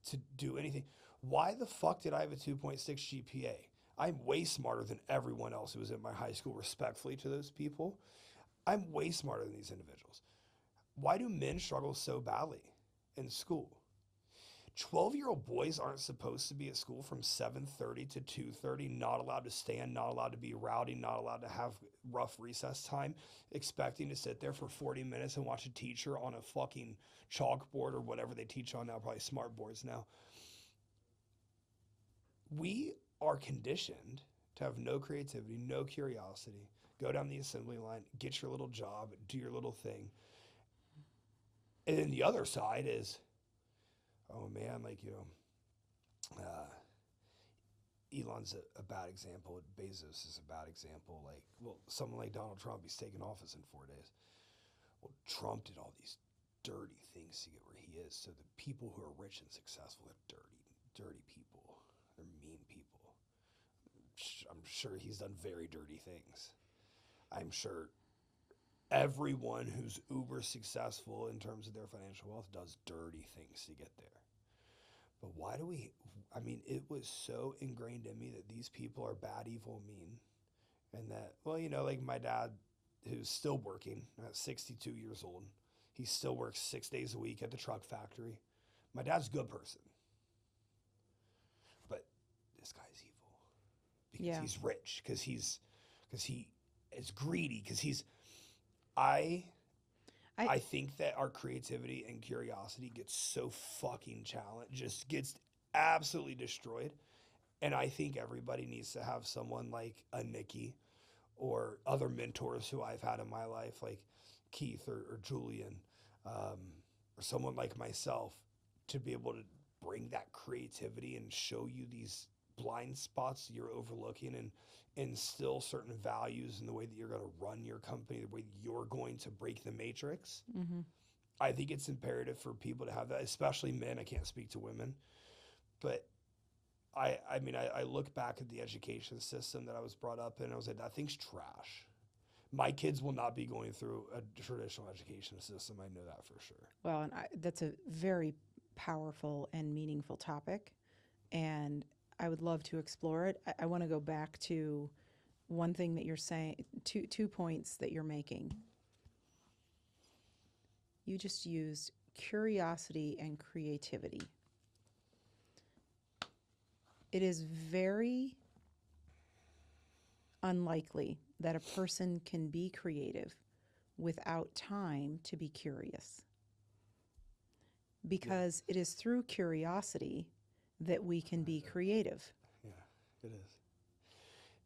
to do anything. Why the fuck did I have a 2.6 GPA? I'm way smarter than everyone else who was in my high school, respectfully to those people. I'm way smarter than these individuals. Why do men struggle so badly in school? 12-year-old boys aren't supposed to be at school from 7:30 to 2:30, not allowed to stand, not allowed to be rowdy, not allowed to have rough recess time, expecting to sit there for 40 minutes and watch a teacher on a fucking chalkboard or whatever they teach on now, probably smart boards now, we are conditioned to have no creativity, no curiosity, go down the assembly line, get your little job, do your little thing. And then the other side is, oh man, like, Elon's a bad example. Bezos is a bad example. Like, well, someone like Donald Trump, he's taken office in 4 days. Well, Trump did all these dirty things to get where he is. So the people who are rich and successful are dirty people. They're mean people. I'm sure he's done very dirty things. I'm sure everyone who's uber successful in terms of their financial wealth does dirty things to get there. But why do we, I mean, it was so ingrained in me that these people are bad, evil, mean. And that, well, like my dad, who's still working at 62 years old, he still works 6 days a week at the truck factory. My dad's a good person. But this guy's evil because he's rich, because he is greedy, because I think that our creativity and curiosity gets so fucking challenged, just gets absolutely destroyed. And I think everybody needs to have someone like a Nickie or other mentors who I've had in my life, like Keith or Julian, or someone like myself, to be able to bring that creativity and show you these blind spots you're overlooking and instill certain values in the way that you're going to run your company, the way that you're going to break the matrix. Mm-hmm. I think it's imperative for people to have that, especially men. I can't speak to women, but I mean, I look back at the education system that I was brought up in, and I was like, that thing's trash. My kids will not be going through a traditional education system. I know that for sure. Well, and that's a very powerful and meaningful topic, and I would love to explore it. I want to go back to one thing that you're saying, two points that you're making. You just used curiosity and creativity. It is very unlikely that a person can be creative without time to be curious. Because it is through curiosity that we can be creative. Yeah, it is.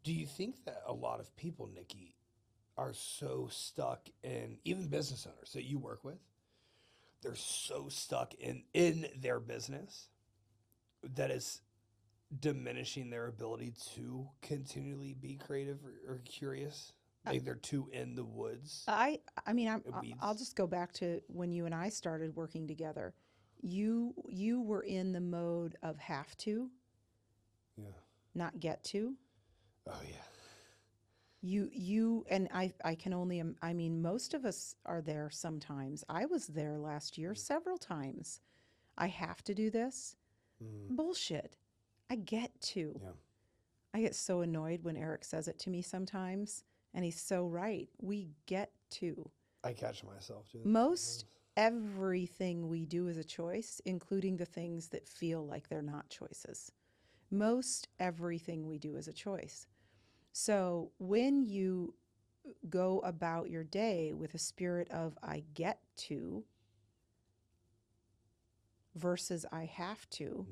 Do you think that a lot of people, Nickie, are so stuck in, even business owners that you work with, they're so stuck in their business that is diminishing their ability to continually be creative or curious? Like they're too in the woods. I mean, I'll just go back to when you and I started working together. You were in the mode of have to, not get to. Oh yeah. You and I can only, I mean, most of us are there sometimes. I was there last year several times. I have to do this. Bullshit. I get to. Yeah. I get so annoyed when Eric says it to me sometimes, and he's so right. We get to. I catch myself doing Most everything we do is a choice, including the things that feel like they're not choices. Most everything we do is a choice. So when you go about your day with a spirit of I get to versus I have to,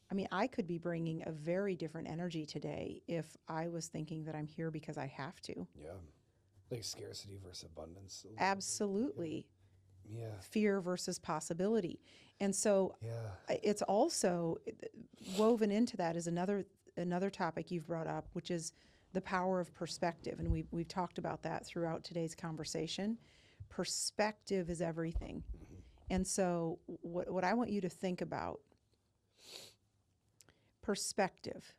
I mean, I could be bringing a very different energy today if I was thinking that I'm here because I have to. Yeah. Like scarcity versus abundance. Absolutely. Yeah. Fear versus possibility. And so yeah. it's also woven into that is another topic you've brought up, which is the power of perspective. And we've talked about that throughout today's conversation. Perspective is everything. And so what I want you to think about, perspective.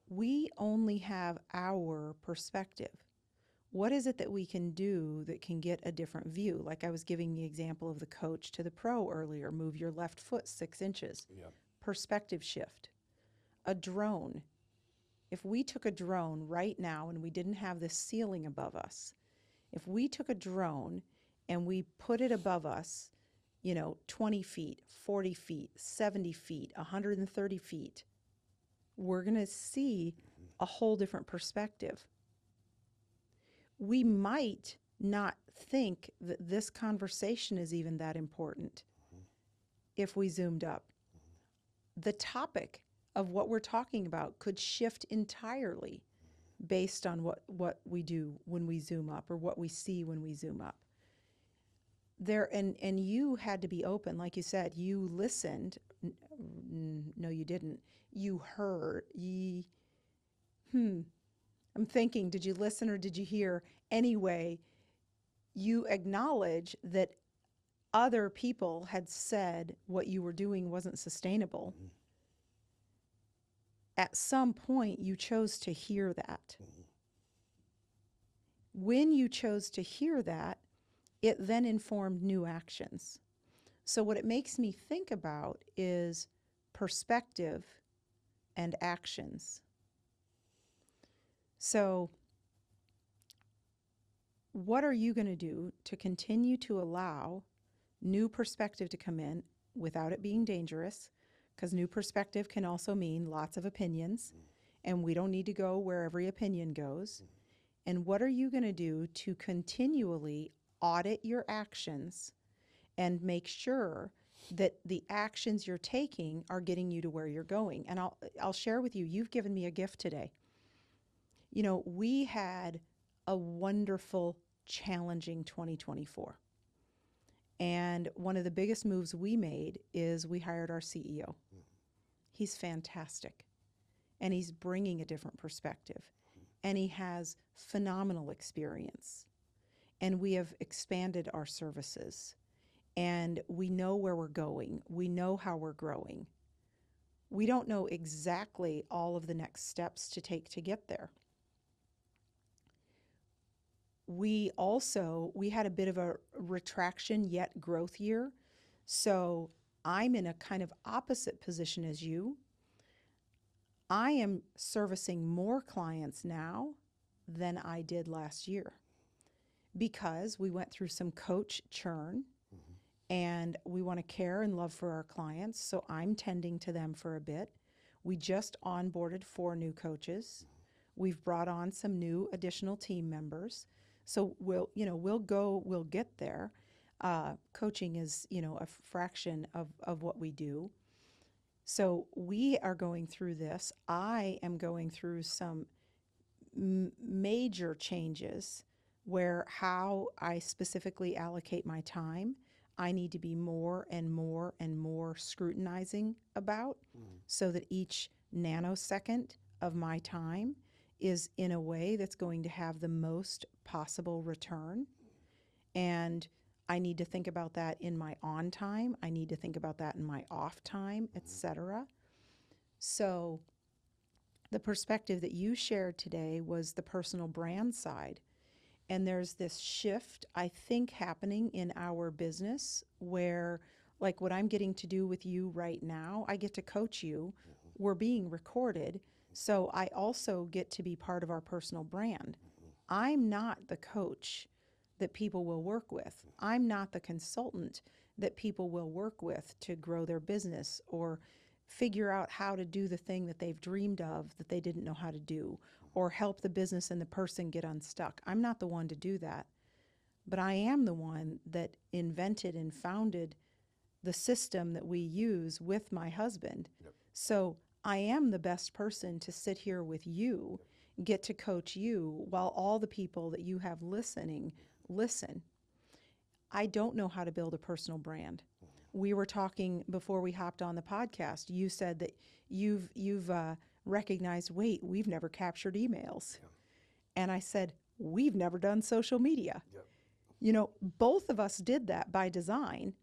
We only have our perspective. What is it that we can do that can get a different view? Like I was giving the example of the coach to the pro earlier, move your left foot 6 inches. Yeah. Perspective shift. A drone. If we took a drone right now and we didn't have this ceiling above us, if we took a drone and we put it above us, 20 feet, 40 feet, 70 feet, 130 feet, we're going to see a whole different perspective. We might not think that this conversation is even that important if we zoomed up. the topic of what we're talking about could shift entirely based on what we do when we zoom up or what we see when we zoom up. And you had to be open, like you said, you listened. No, you didn't. You heard. I'm thinking, did you listen or did you hear? Anyway, you acknowledge that other people had said what you were doing wasn't sustainable. Mm-hmm. At some point, you chose to hear that. Mm-hmm. When you chose to hear that, it then informed new actions. So what it makes me think about is perspective and actions. So what are you going to do to continue to allow new perspective to come in without it being dangerous? Because new perspective can also mean lots of opinions, and we don't need to go where every opinion goes. And what are you going to do to continually audit your actions and make sure that the actions you're taking are getting you to where you're going? And I'll share with you, you've given me a gift today. You know, we had a wonderful, challenging 2024. And one of the biggest moves we made is we hired our CEO. He's fantastic. And he's bringing a different perspective. And he has phenomenal experience. And we have expanded our services. And we know where we're going. We know how we're growing. We don't know exactly all of the next steps to take to get there. We had a bit of a retraction yet growth year. So I'm in a kind of opposite position as you. I am servicing more clients now than I did last year because we went through some coach churn, and we want to care and love for our clients. So I'm tending to them for a bit. We just onboarded 4 new coaches. We've brought on some new additional team members. So we'll get there. Coaching is, a fraction of what we do. So we are going through this. I am going through some major changes where how I specifically allocate my time, I need to be more and more and more scrutinizing about so that each nanosecond of my time is in a way that's going to have the most possible return. And I need to think about that in my on time. I need to think about that in my off time, etc. So the perspective that you shared today was the personal brand side. And there's this shift, I think, happening in our business where, like what I'm getting to do with you right now, I get to coach you. We're being recorded. So I also get to be part of our personal brand. I'm not the coach that people will work with. I'm not the consultant that people will work with to grow their business or figure out how to do the thing that they've dreamed of that they didn't know how to do, or help the business and the person get unstuck. I'm not the one to do that. But I am the one that invented and founded the system that we use with my husband. Yep. So I am the best person to sit here with you, get to coach you while all the people that you have listening listen. I don't know how to build a personal brand. We were talking before we hopped on the podcast. You said that you've recognized, wait, we've never captured emails. Yeah. And I said, we've never done social media. Yep. Both of us did that by design.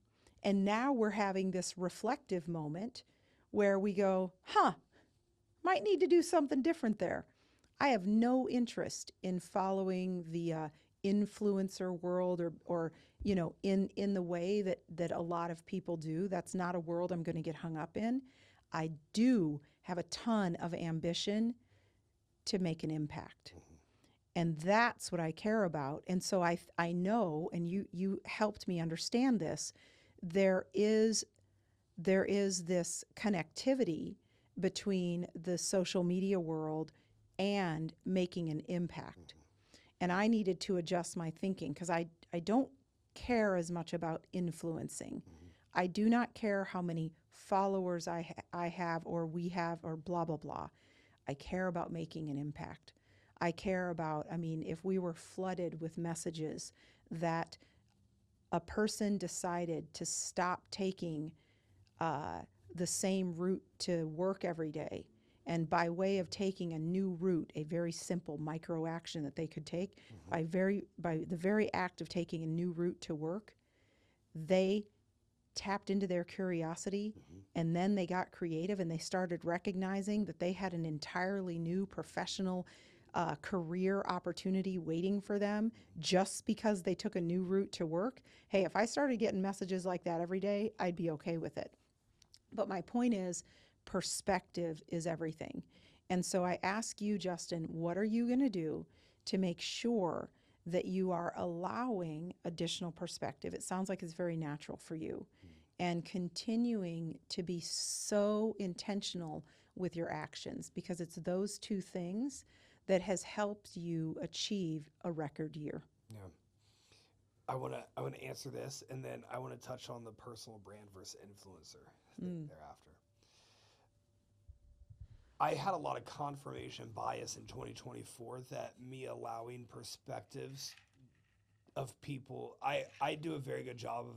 And now we're having this reflective moment where we go, might need to do something different there. I have no interest in following the influencer world or in the way that a lot of people do. That's not a world I'm going to get hung up in. I do have a ton of ambition to make an impact. And that's what I care about. And so I know, and you helped me understand this, there is this connectivity between the social media world and making an impact. And I needed to adjust my thinking because I don't care as much about influencing. I do not care how many followers I have or we have or blah, blah, blah. I care about making an impact. I care about, I mean, if we were flooded with messages that a person decided to stop taking uh, the same route to work every day, and by way of taking a new route, a very simple micro action that they could take, by the very act of taking a new route to work, they tapped into their curiosity, and then they got creative and they started recognizing that they had an entirely new professional career opportunity waiting for them just because they took a new route to work. Hey, if I started getting messages like that every day, I'd be okay with it. But my point is, perspective is everything. And so I ask you, Justin, what are you going to do to make sure that you are allowing additional perspective? It sounds like it's very natural for you. And continuing to be so intentional with your actions, because it's those two things that has helped you achieve a record year. Yeah. I wanna answer this, and then I want to touch on the personal brand versus influencer thereafter. I had a lot of confirmation bias in 2024 that me allowing perspectives of people, I do a very good job of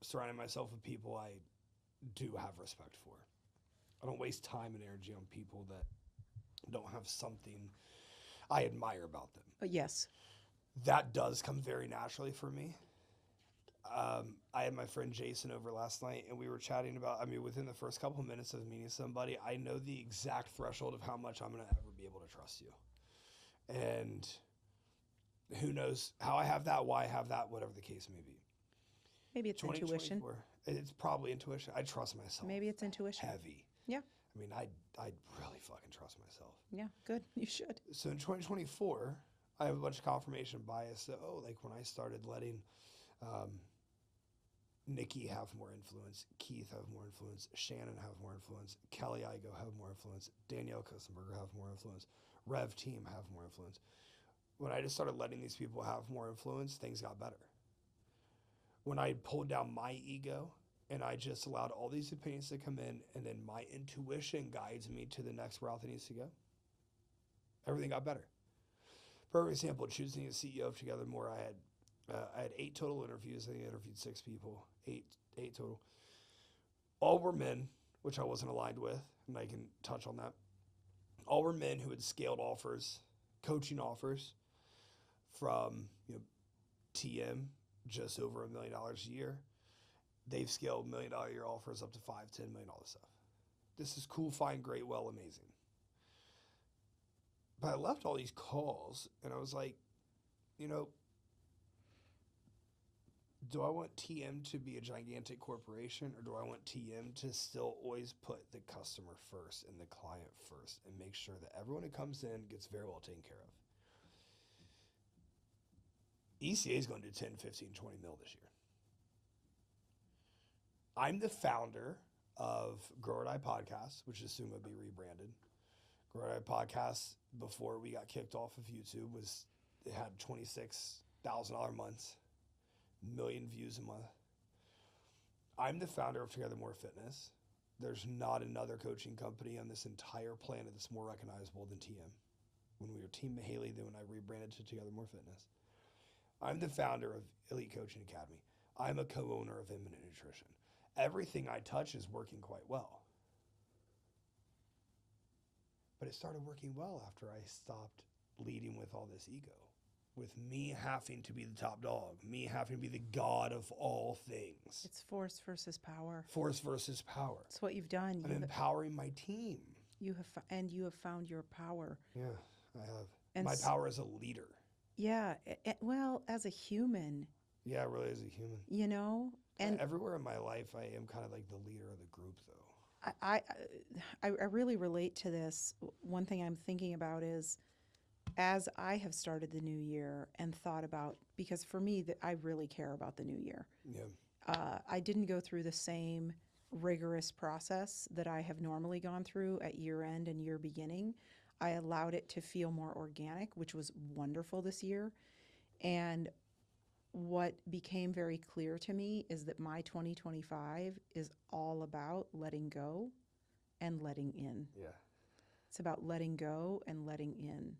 surrounding myself with people I do have respect for. I don't waste time and energy on people that don't have something I admire about them. Yes. That does come very naturally for me. I had my friend Jason over last night, and we were chatting about, I mean, within the first couple of minutes of meeting somebody, I know the exact threshold of how much I'm going to ever be able to trust you. And who knows how I have that, why I have that, whatever the case may be. Maybe it's intuition. 2024, it's probably intuition. I trust myself. Maybe it's intuition. Heavy. Yeah. I mean, I really fucking trust myself. Yeah, good. You should. So in 2024, I have a bunch of confirmation bias. So, like when I started letting Nickie have more influence, Keith have more influence, Shannon have more influence, Kelly Igo have more influence, Danielle Kustenberger have more influence, Rev Team have more influence. When I just started letting these people have more influence, things got better. When I pulled down my ego and I just allowed all these opinions to come in, and then my intuition guides me to the next route that needs to go, everything got better. Perfect example, choosing a CEO of Together More. I had 8 total interviews. I interviewed 6 people, eight total. All were men, which I wasn't aligned with, and I can touch on that. All were men who had scaled offers, coaching offers from TM, just over $1 million a year. They've scaled $1 million a year offers up to $5, $10 million stuff. This is cool, fine, great, well, amazing. But I left all these calls, and I was like, do I want TM to be a gigantic corporation, or do I want TM to still always put the customer first and the client first and make sure that everyone who comes in gets very well taken care of? ECA is going to do 10, 15, 20 mil this year. I'm the founder of Grow or Die Podcast, which is soon going to be rebranded. Grow or Die Podcast, before we got kicked off of YouTube, it had $26,000 months. Million views a month. I'm the founder of Together More Fitness. There's not another coaching company on this entire planet that's more recognizable than TM. When we were Team Haley, then when I rebranded to Together More Fitness. I'm the founder of Elite Coaching Academy. I'm a co-owner of Imminent Nutrition. Everything I touch is working quite well. But it started working well after I stopped leading with all this ego. With me having to be the top dog, me having to be the god of all things. It's force versus power. Force versus power. It's what you've done. I'm empowering my team. You have found your power. Yeah, I have. And my power as a leader. Yeah, well, as a human. Yeah, really as a human. And everywhere in my life, I am kind of like the leader of the group, though. I really relate to this. One thing I'm thinking about is, as I have started the new year and thought about, because for me, I really care about the new year. Yeah. I didn't go through the same rigorous process that I have normally gone through at year end and year beginning. I allowed it to feel more organic, which was wonderful this year. And what became very clear to me is that my 2025 is all about letting go and letting in. Yeah. It's about letting go and letting in.